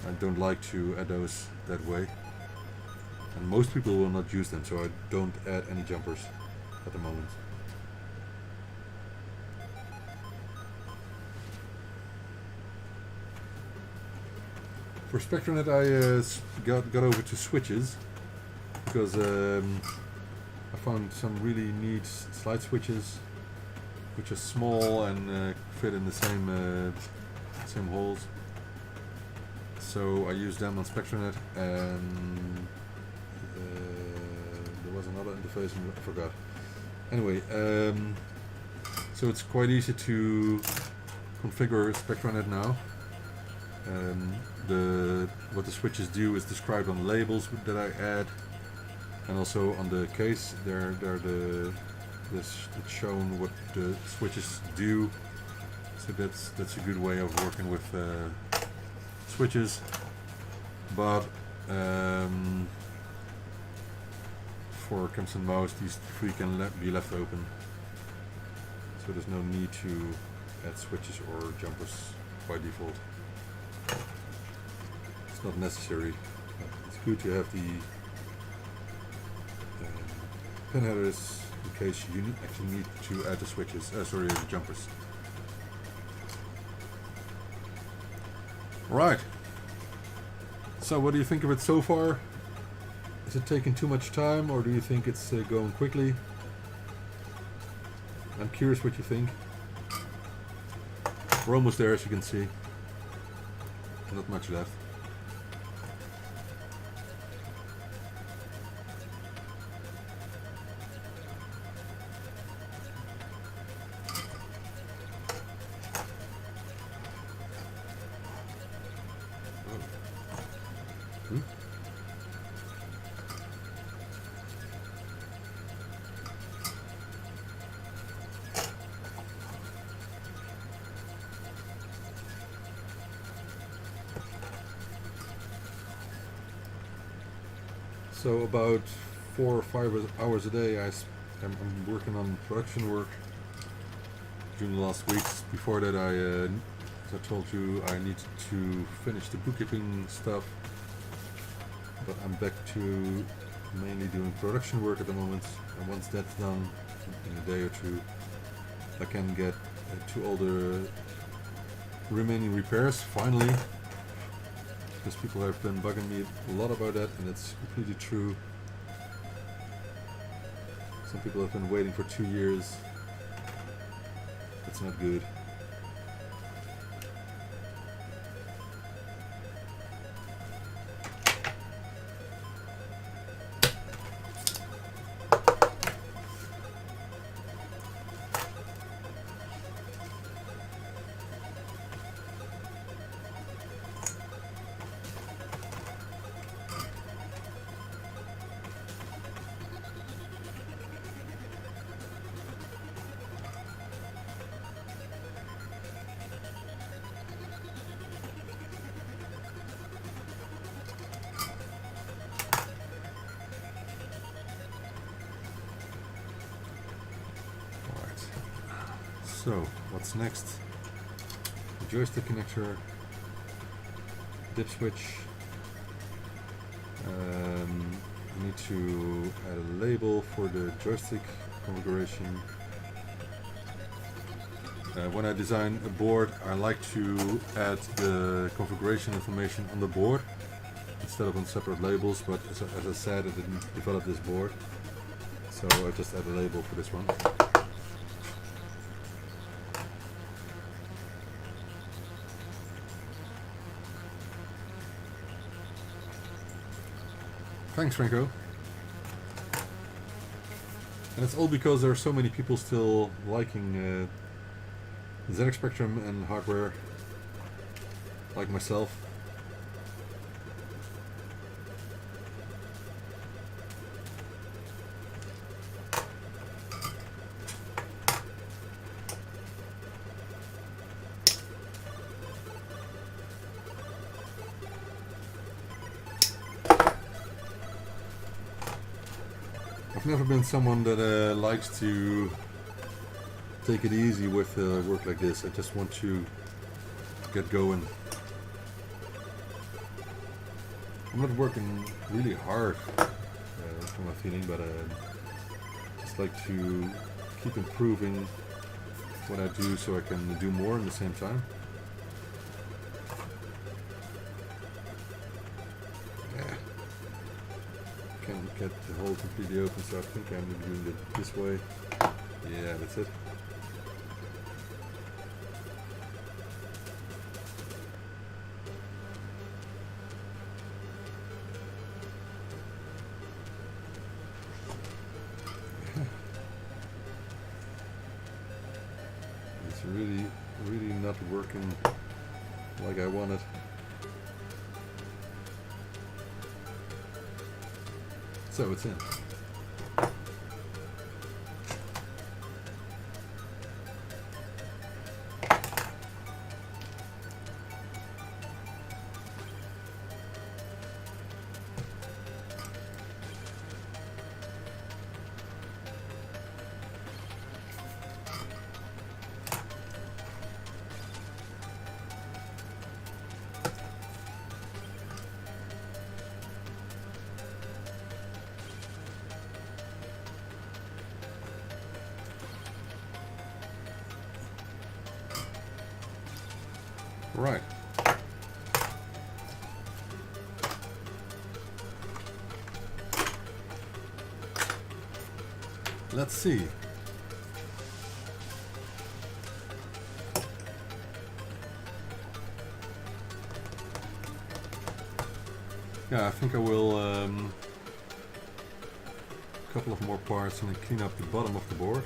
I don't like to add those that way. And most people will not use them, so I don't add any jumpers at the moment. For Spectronet I got over to switches, because I found some really neat slide switches which are small and fit in the same holes. So I used them on Spectronet, and there was another interface and I forgot. Anyway, so it's quite easy to configure Spectronet now. What the switches do is described on labels that I add, and also on the case it's shown what the switches do. So that's a good way of working with switches. But for Kempston Mouse, these 3 can be left open, so there's no need to add switches or jumpers by default. It's not necessary. It's good to have the pin headers in case you actually need to add the switches, the jumpers. Right. So what do you think of it so far? Is it taking too much time, or do you think it's going quickly? I'm curious what you think. We're almost there, as you can see. Not much left. So about 4 or 5 hours a day I'm working on production work during the last weeks. Before that as I told you, I needed to finish the bookkeeping stuff, but I'm back to mainly doing production work at the moment, and once that's done in a day or 2, I can get to all the remaining repairs finally. Because people have been bugging me a lot about that, and it's completely true. Some people have been waiting for 2 years. That's not good. So, what's next? The joystick connector, dip switch. I need to add a label for the joystick configuration. When I design a board, I like to add the configuration information on the board instead of on separate labels, but as I said, I didn't develop this board, so I just add a label for this one. Thanks, Franco. And it's all because there are so many people still liking ZX Spectrum and hardware, like myself. I've never been someone that likes to take it easy with work like this. I just want to get going. I'm not working really hard, for my feeling, but I just like to keep improving what I do so I can do more at the same time. Yeah. Can't get the hole completely open, so I think I'm doing it this way. Yeah, that's it. It's really not working like I want it. So it's in. Right. Let's see. Yeah, I think I will a couple of more parts and then clean up the bottom of the board.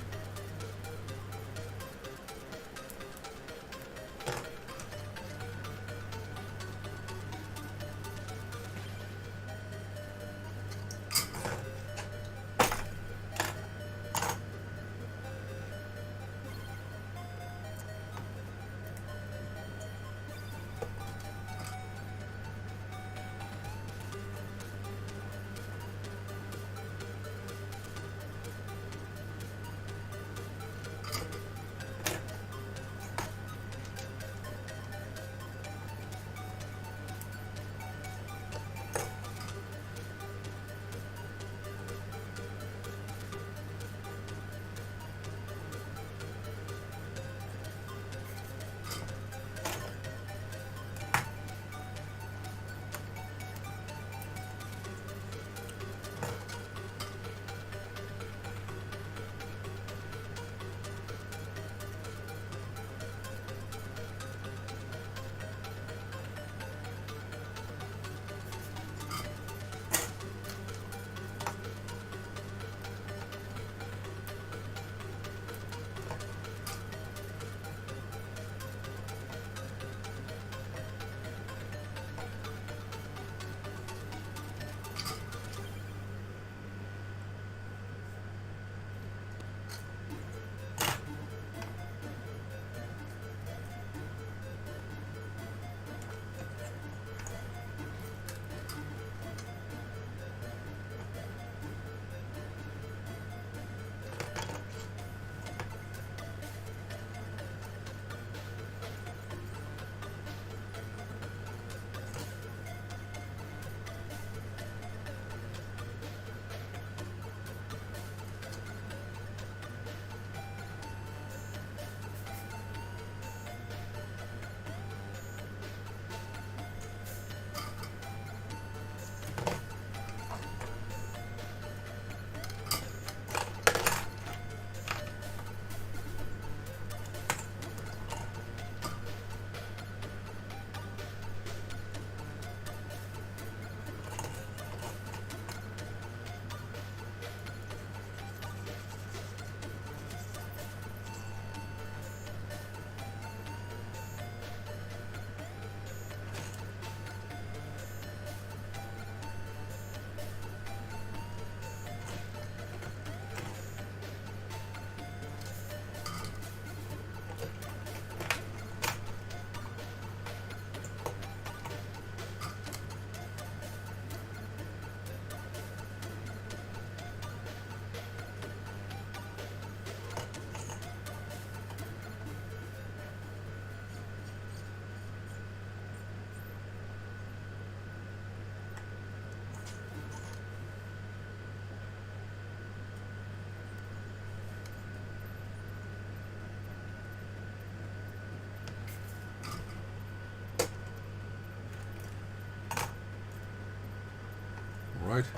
Alright,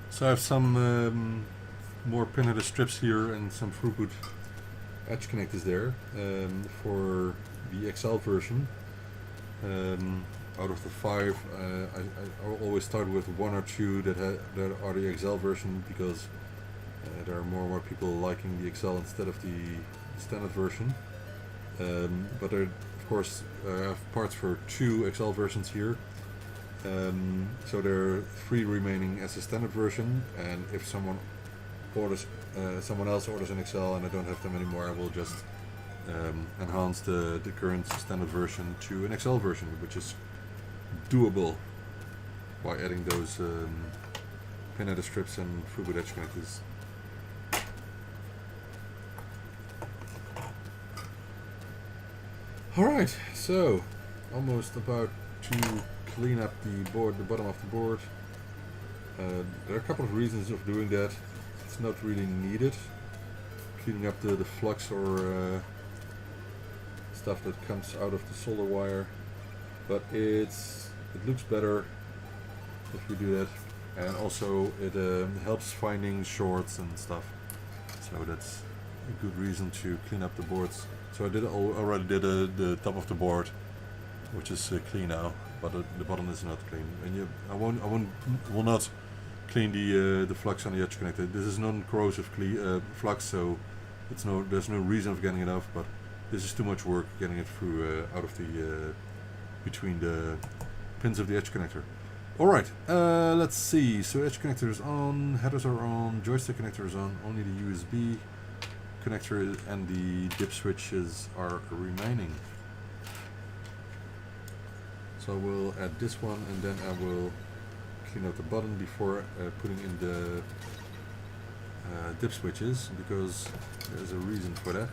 so I have some more pinheader strips here and some throughput edge connectors there for the XL version. Out of the 5, I always start with 1 or 2 that are the XL version, because there are more and more people liking the XL instead of the standard version. But there, of course, I have parts for 2 XL versions here. So there are 3 remaining as a standard version, and if someone else orders an XL and I don't have them anymore, I will just enhance the current standard version to an XL version, which is doable by adding those pinheader strips and throughput edge connectors. Alright, so almost about to clean up the bottom of the board. There are a couple of reasons of doing that. It's not really needed. Cleaning up the flux or stuff that comes out of the solder wire, but it looks better if we do that, and also it helps finding shorts and stuff. So that's a good reason to clean up the boards. So I already did the top of the board, which is clean now, but the bottom is not clean. And I will not clean the flux on the edge connector. This is non-corrosive flux, so there's no reason of getting it off. But this is too much work getting it through out of the between the pins of the edge connector. All right, let's see. So edge connector is on, headers are on, joystick connector is on. Only the USB connector and the dip switches are remaining. So we'll add this one, and then I will clean out the button before putting in the dip switches, because there's a reason for that.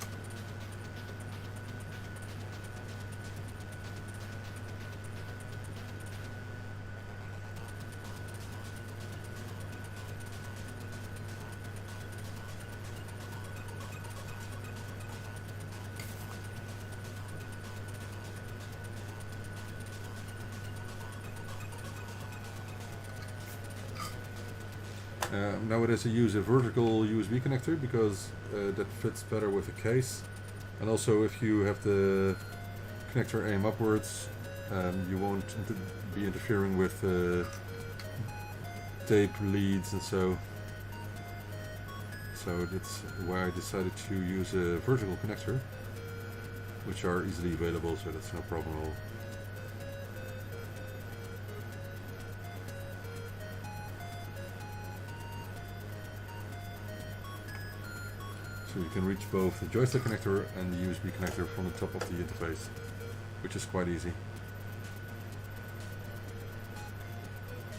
Nowadays I use a vertical USB connector because that fits better with the case, and also if you have the connector aim upwards, you won't be interfering with tape leads, and so that's why I decided to use a vertical connector, which are easily available, so that's no problem at all. So you can reach both the joystick connector and the USB connector from the top of the interface, which is quite easy.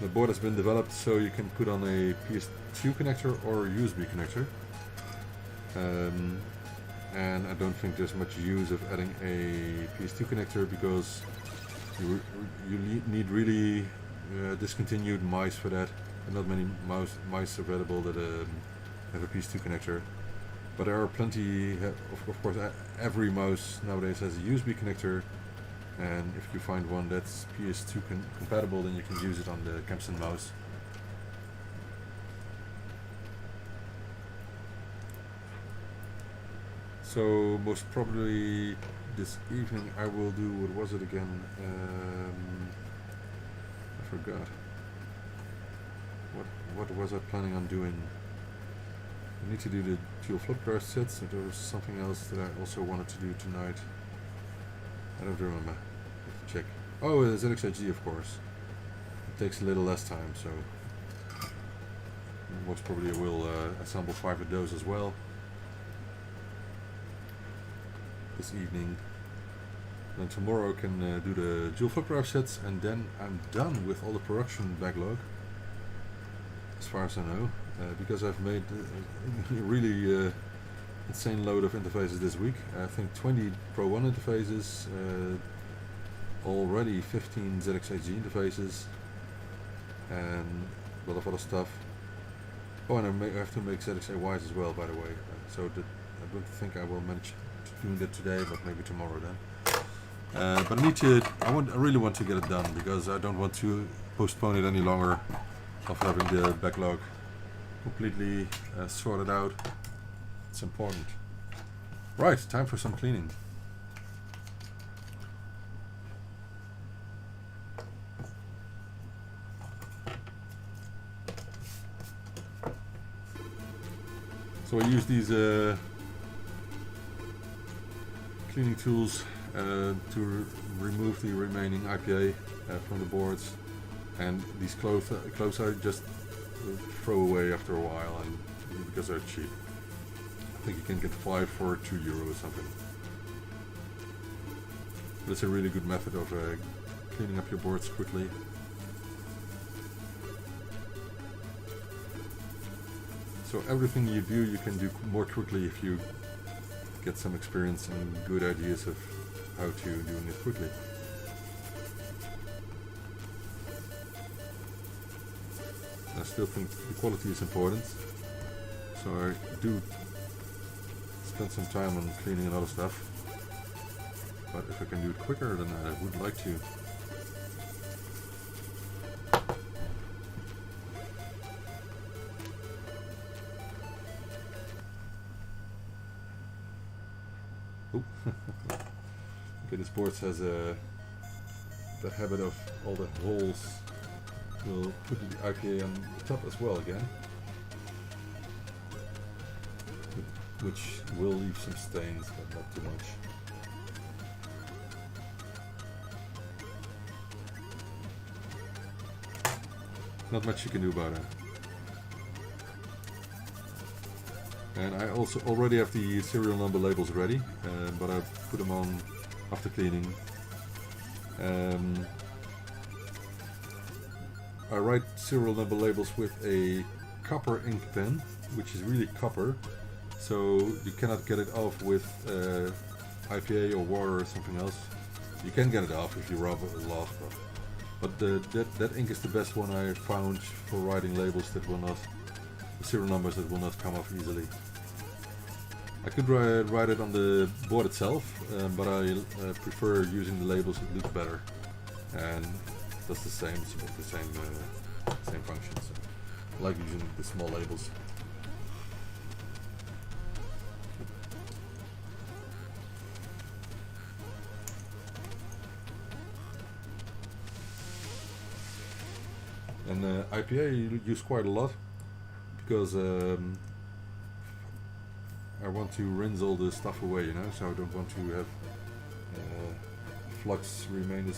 The board has been developed so you can put on a PS2 connector or a USB connector. And I don't think there's much use of adding a PS2 connector, because you need really discontinued mice for that, and not many mice available that have a PS2 connector. But there are plenty, of course, every mouse nowadays has a USB connector, and if you find one that's PS2 compatible, then you can use it on the Kempston mouse. So most probably this evening I will do, what was it again? I forgot. What was I planning on doing? I need to do the dual flip drive sets, and there was something else that I also wanted to do tonight. I don't remember. I have to check. Oh, the ZXIG, of course. It takes a little less time, so most probably I will assemble 5 of those as well this evening. Then tomorrow I can do the dual flip drive sets, and then I'm done with all the production backlog, as far as I know. Because I've made a really insane load of interfaces this week. I think 20 Pro 1 interfaces, already 15 ZXIG interfaces, and a lot of other stuff. Oh, and I have to make ZXAYs as well, by the way. So I don't think I will manage doing that today, but maybe tomorrow then. But I really want to get it done, because I don't want to postpone it any longer. of having the backlog completely sorted out. It's important. Right, time for some cleaning. So I use these cleaning tools to remove the remaining IPA from the boards, and these clothes I just throw away after a while, and because they're cheap. I think you can get 5 for €2 or something. But it's a really good method of cleaning up your boards quickly. So everything you do, you can do more quickly if you get some experience and good ideas of how to doing it quickly. I still think the quality is important, so I do spend some time on cleaning and other stuff, but if I can do it quicker, then I would like to. Okay, this board has the habit of all the holes will put the IPA on the top as well again, which will leave some stains, but not too much. Not much you can do about it. And I also already have the serial number labels ready, but I put them on after cleaning. I write serial number labels with a copper ink pen, which is really copper, so you cannot get it off with IPA or water or something else. You can get it off if you rub it off, but that ink is the best one I found for writing labels that will not, serial numbers that will not come off easily. I could write it on the board itself, but I prefer using the labels. It looks better and does the same function. So I like using the small labels. And IPA you use quite a lot because I want to rinse all the stuff away, you know, so I don't want to have flux remain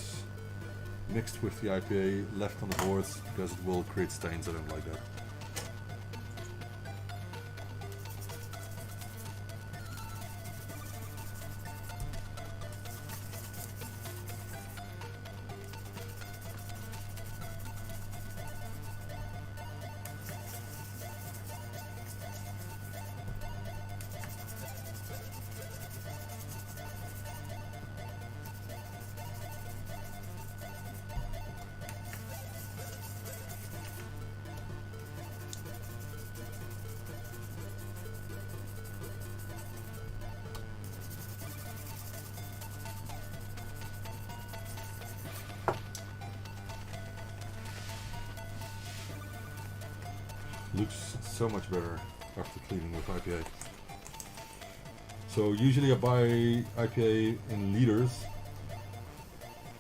mixed with the IPA left on the boards, because it will create stains. I don't like that. Looks so much better after cleaning with IPA. So usually I buy IPA in liters.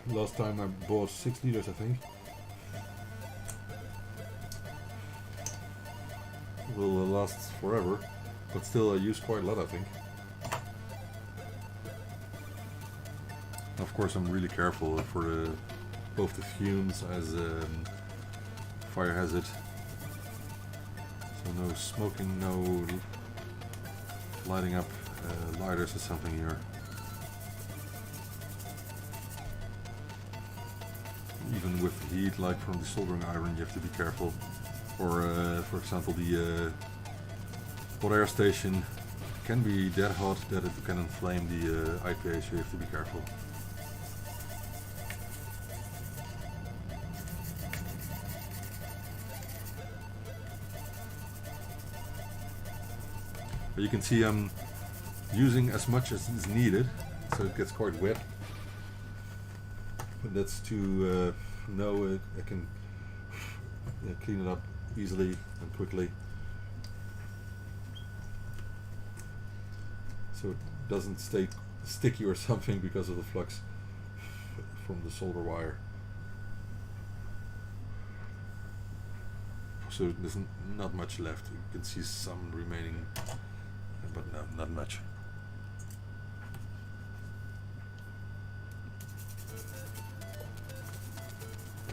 Last time I bought 6 liters, I think. It will last forever, but still I use quite a lot, I think. Of course I'm really careful for both the fumes as fire hazard. So no smoking, no lighting up lighters or something here. Even with heat, like from the soldering iron, you have to be careful. Or for example, the hot air station can be that hot that it can inflame the IPA, so you have to be careful. But you can see I'm using as much as is needed, so it gets quite wet. But that's to know I can clean it up easily and quickly, so it doesn't stay sticky or something because of the flux from the solder wire. So there's not much left. You can see some remaining, but no, not much.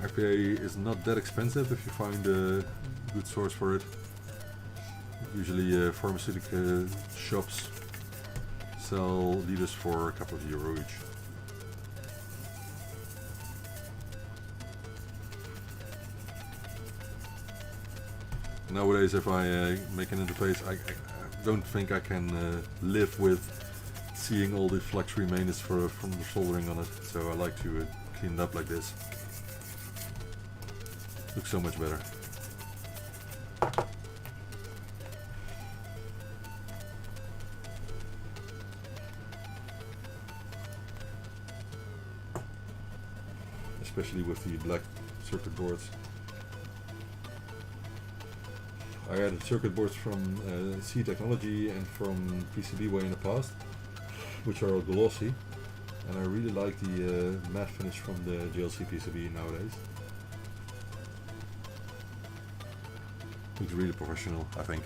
IPA is not that expensive if you find a good source for it. Usually pharmaceutical shops sell liters for a couple of euro each. Nowadays, if I make an interface, I don't think I can live with seeing all the flux remains from the soldering on it. So I like to clean it up like this. Looks so much better. Especially with the black circuit boards. I added circuit boards from C Technology and from PCBWay in the past, which are all glossy, and I really like the matte finish from the JLC PCB nowadays. Looks really professional, I think.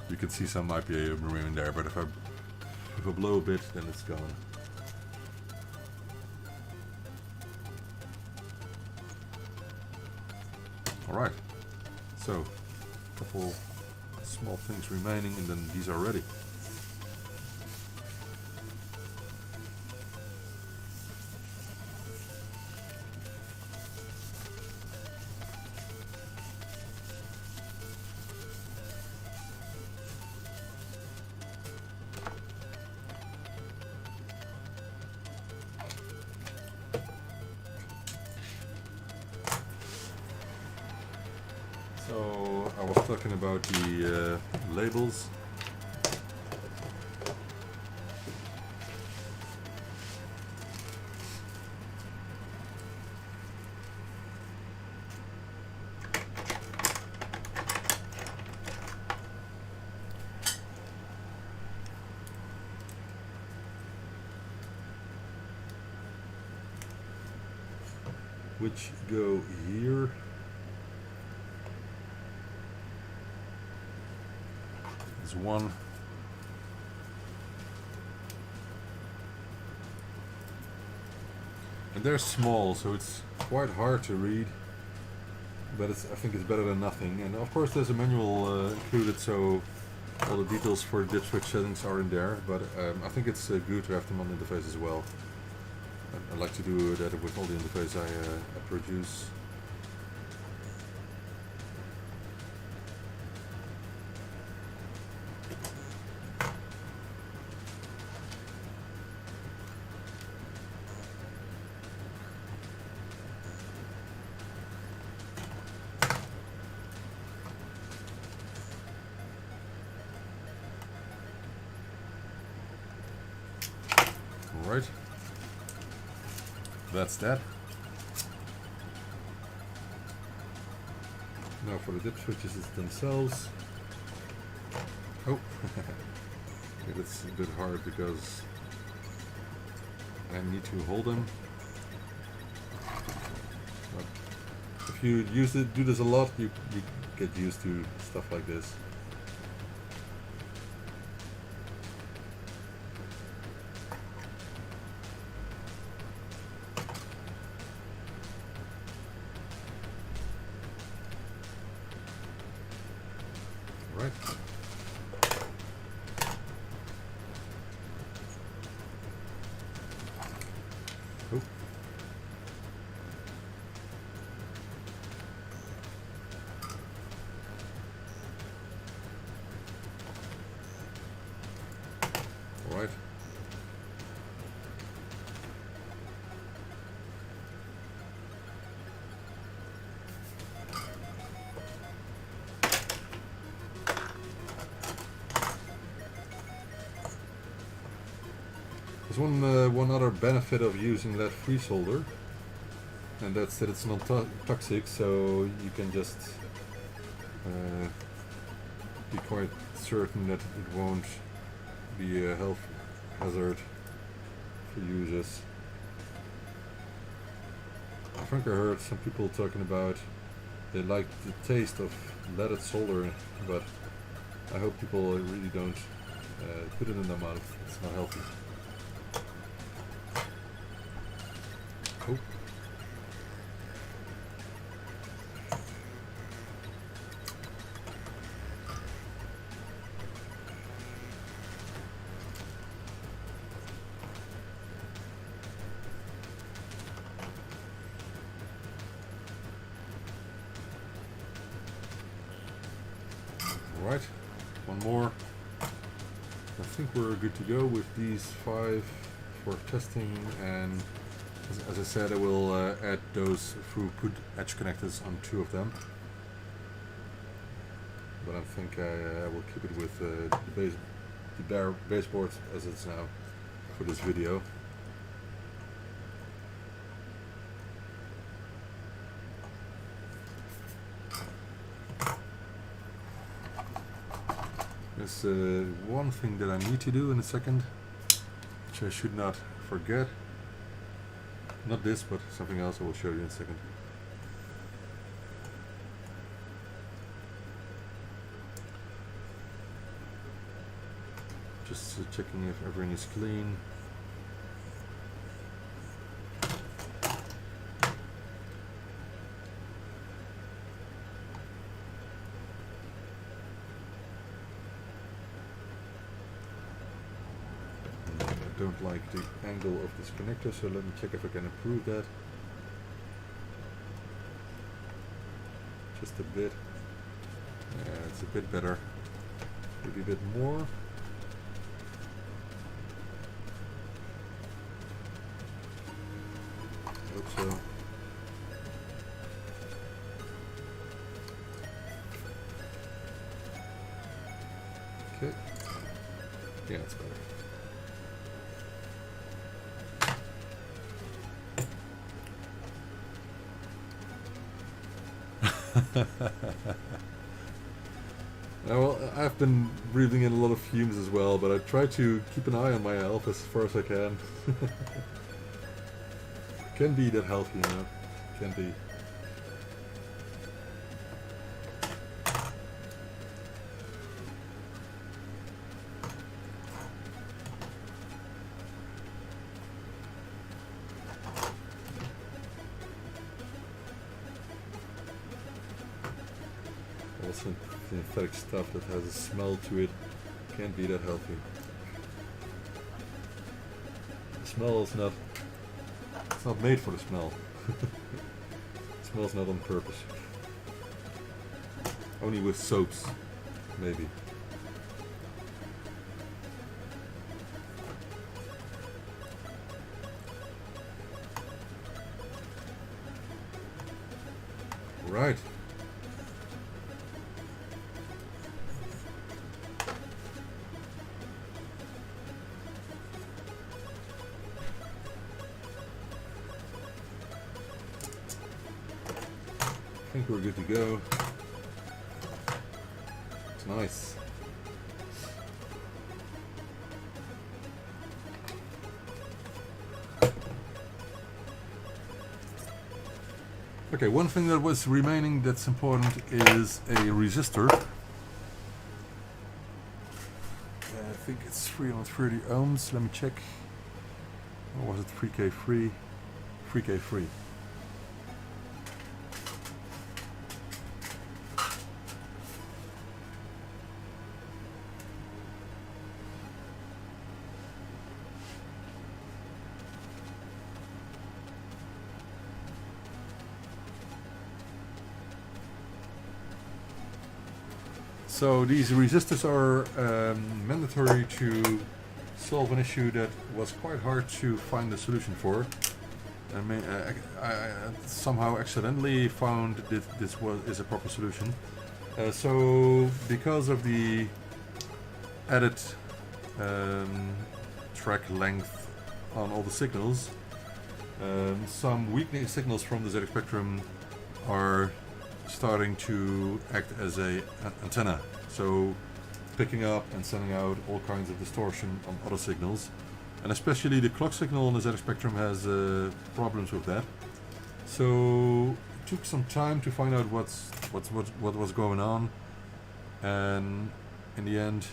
You can see some IPA remaining there, but if I blow a bit, then it's gone. Alright, so a couple small things remaining and then these are ready. So I was talking about the labels. Which go here. One and they're small, so it's quite hard to read, but I think it's better than nothing. And of course there's a manual included, so all the details for dip switch settings are in there, but I think it's good to have them on the interface as well. I like to do that with all the interface I produce. Alright, that's that. Now for the dip switches themselves. Oh, it's a bit hard because I need to hold them. But if you do this a lot, you get used to stuff like this. Right. Oh. All right. There's one other benefit of using lead-free solder. and that's that it's non-toxic, so you can just be quite certain that it won't be a health hazard for users. I think I heard some people talking about they like the taste of leaded solder, but I hope people really don't put it in their mouth. It's not healthy. Oh. Alright, one more. I think we're good to go with these 5 for testing, and as I said, I will add those through-put edge connectors on 2 of them. But I think I will keep it with the baseboard as it's now for this video. There's one thing that I need to do in a second, which I should not forget. Not this, but something else I will show you in a second. Just checking if everything is clean. I don't like the angle of this connector, so let me check if I can improve that. Just a bit. Yeah, it's a bit better. Maybe a bit more. Hope so. Okay. Yeah, it's better. Well, I've been breathing in a lot of fumes as well, but I try to keep an eye on my health as far as I can. Can be that healthy, you know. Can be. Also synthetic stuff that has a smell to it can't be that healthy. The smell is not, it's not made for the smell. It smells not on purpose. Only with soaps, maybe. Right. I think we're good to go. It's nice. Okay, one thing that was remaining that's important is a resistor. I think it's 330 ohms. Let me check. Or was it 3K free? 3K free. So these resistors are mandatory to solve an issue that was quite hard to find a solution for. I somehow accidentally found that this is a proper solution. So because of the added track length on all the signals, Some weak signals from the ZX Spectrum are starting to act as an antenna, so picking up and sending out all kinds of distortion on other signals, and especially the clock signal on the ZX Spectrum has problems with that. So it took some time to find out what was going on, and in the end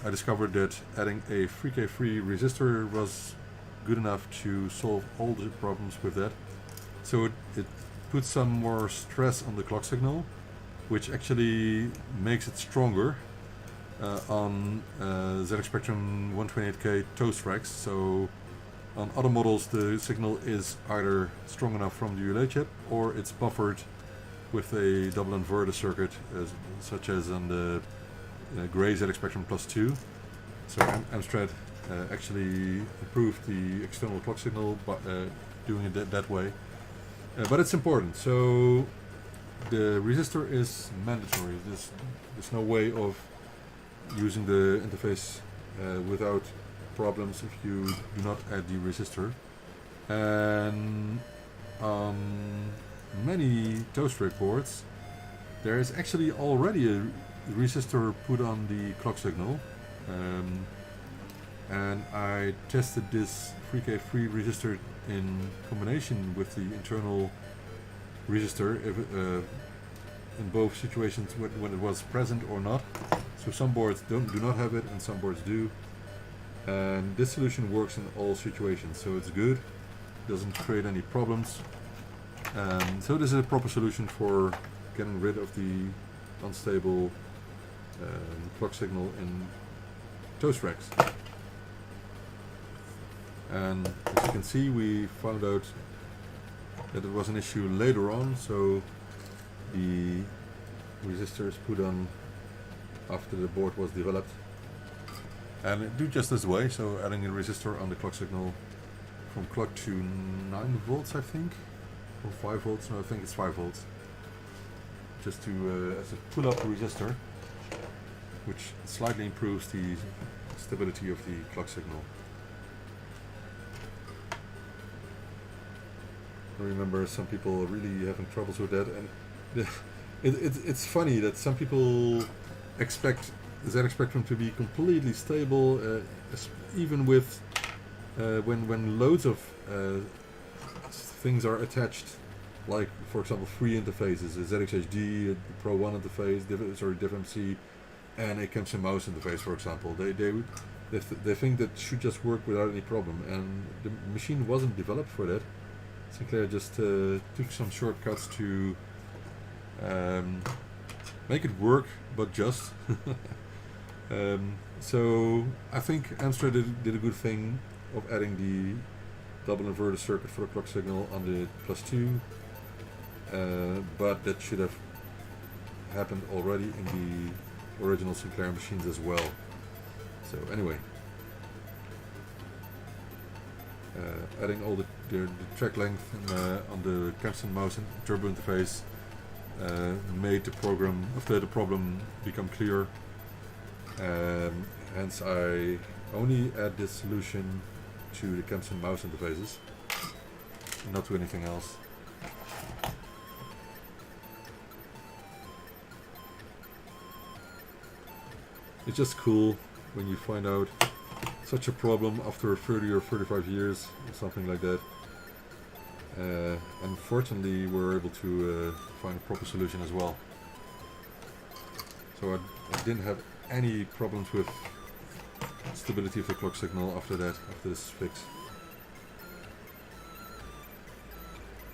I discovered that adding a 3K3 resistor was good enough to solve all the problems with that. So it puts some more stress on the clock signal, which actually makes it stronger on ZX Spectrum 128K toast racks. So on other models the signal is either strong enough from the relay chip or it's buffered with a double inverter circuit, such as on the grey ZX Spectrum Plus 2. So Amstrad actually improved the external clock signal by doing it that way. But it's important. So the resistor is mandatory. There's no way of using the interface without problems if you do not add the resistor. And on many toast rack boards there is actually already a resistor put on the clock signal, and I tested this 3K3 resistor in combination with the internal resistor in both situations when it was present or not. So some boards do not have it and some boards do, and this solution works in all situations, so it's good, doesn't create any problems. So this is a proper solution for getting rid of the unstable clock signal in toast racks. And as you can see, we found out that it was an issue later on, so the resistor is put on after the board was developed, and it do just this way. So adding a resistor on the clock signal from clock to 9 volts, I think, or 5 volts. No, I think it's 5 volts. Just to as a pull-up resistor, which slightly improves the stability of the clock signal. I remember some people really having troubles with that, and it's funny that some people expect the ZX Spectrum to be completely stable, even with when loads of things are attached, like for example 3 interfaces, a ZXHD, a Pro 1 interface, DivMC, and a Kempston Mouse interface, for example. They think that should just work without any problem, and the machine wasn't developed for that. Sinclair just took some shortcuts to make it work, but just. So I think Amstrad did a good thing of adding the double inverter circuit for the clock signal on the Plus 2, but that should have happened already in the original Sinclair machines as well. So anyway, adding all the track length on the Kempston Mouse Turbo interface made the problem become clear. Hence I only add this solution to the Kempston Mouse interfaces, not to anything else. It's just cool when you find out such a problem after 30 or 35 years or something like that. Unfortunately, we're able to find a proper solution as well. So I didn't have any problems with stability of the clock signal after this fix.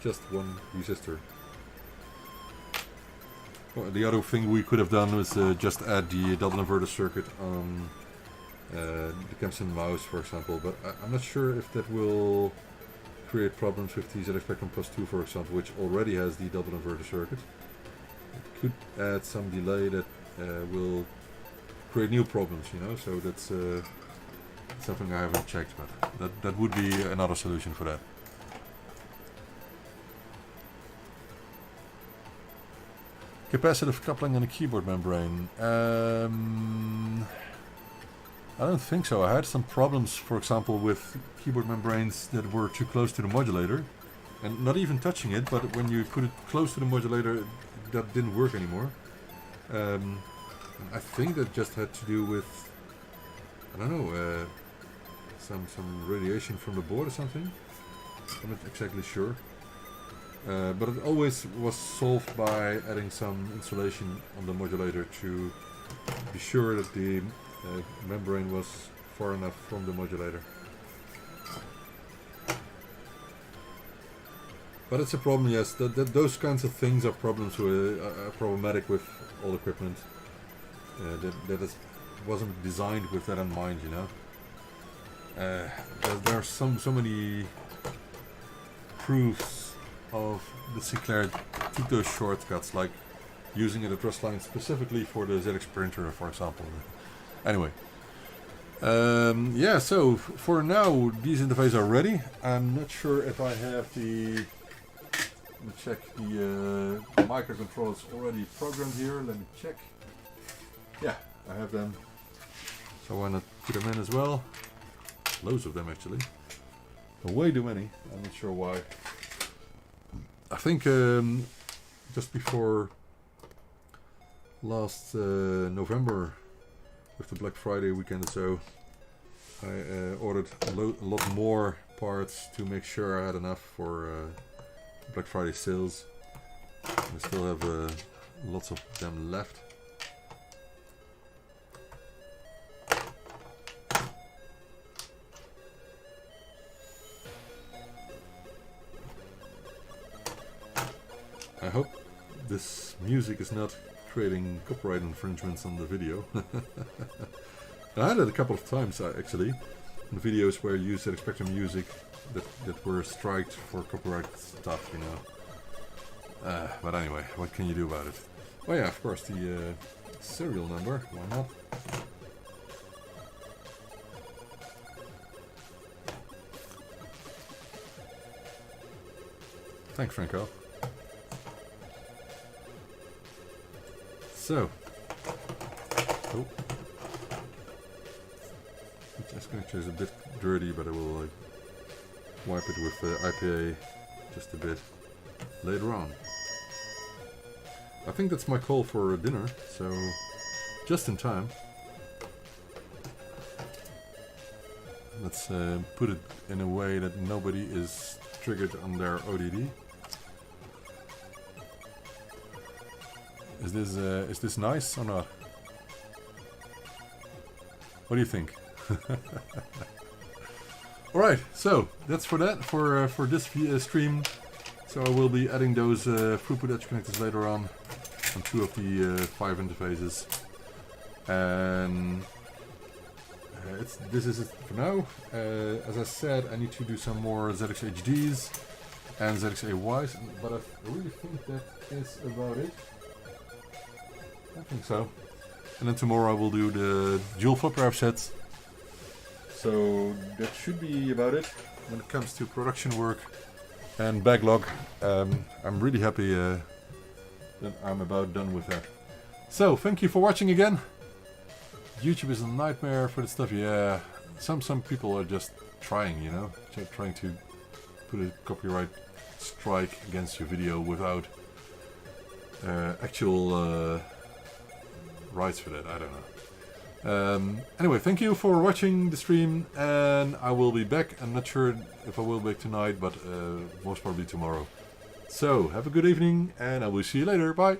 Just one resistor. Well, the other thing we could have done was just add the double inverter circuit on the Kempston Mouse, for example, but I'm not sure if that will create problems with the ZX Spectrum Plus 2, for example, which already has the double inverter circuit. It could add some delay that will create new problems, you know, so that's something I haven't checked, but that would be another solution for that. Capacitive coupling in the keyboard membrane. I don't think so. I had some problems, for example, with keyboard membranes that were too close to the modulator. And not even touching it, but when you put it close to the modulator, that didn't work anymore. I think that just had to do with, I don't know, some radiation from the board or something. I'm not exactly sure. But it always was solved by adding some insulation on the modulator to be sure that the membrane was far enough from the modulator. But it's a problem, yes. Those kinds of things are problematic with all equipment. That wasn't designed with that in mind, you know. There are so many proofs of the Sinclair took those shortcuts, like using an address line specifically for the ZX printer, for example. Anyway. Yeah, so for now these interfaces are ready. I'm not sure if I have the... Let me check the microcontrollers already programmed here. Let me check. Yeah, I have them. So why not put them in as well? Loads of them actually. Way too many. I'm not sure why. I think just before last November, with the Black Friday weekend or so, I ordered a lot more parts to make sure I had enough for Black Friday sales. I still have lots of them left. I hope this music is not creating copyright infringements on the video. I had it a couple of times actually, in videos where you used Spectrum music that were striked for copyright stuff, you know. But anyway, what can you do about it? Oh yeah, of course, the serial number, why not? Thanks, Franco. So, oh, this picture is a bit dirty, but I will wipe it with IPA just a bit later on. I think that's my call for dinner, so just in time. Let's put it in a way that nobody is triggered on their ODD. Is this nice or not? What do you think? Alright, so that's for this stream. So I will be adding those throughput edge connectors later on two of the 5 interfaces. And this is it for now. As I said, I need to do some more ZX HDs and ZX AYs, but I really think that is about it. I think so. And then tomorrow I will do the dual flop drive sets. So that should be about it when it comes to production work and backlog. I'm really happy that I'm about done with that. So thank you for watching again. YouTube is a nightmare for the stuff. Yeah, some people are just trying, you know, trying to put a copyright strike against your video without actual rights for that. I don't know. Anyway, thank you for watching the stream, and I will be back. I'm not sure if I will be back tonight, but most probably tomorrow. So have a good evening, and I will see you later. Bye.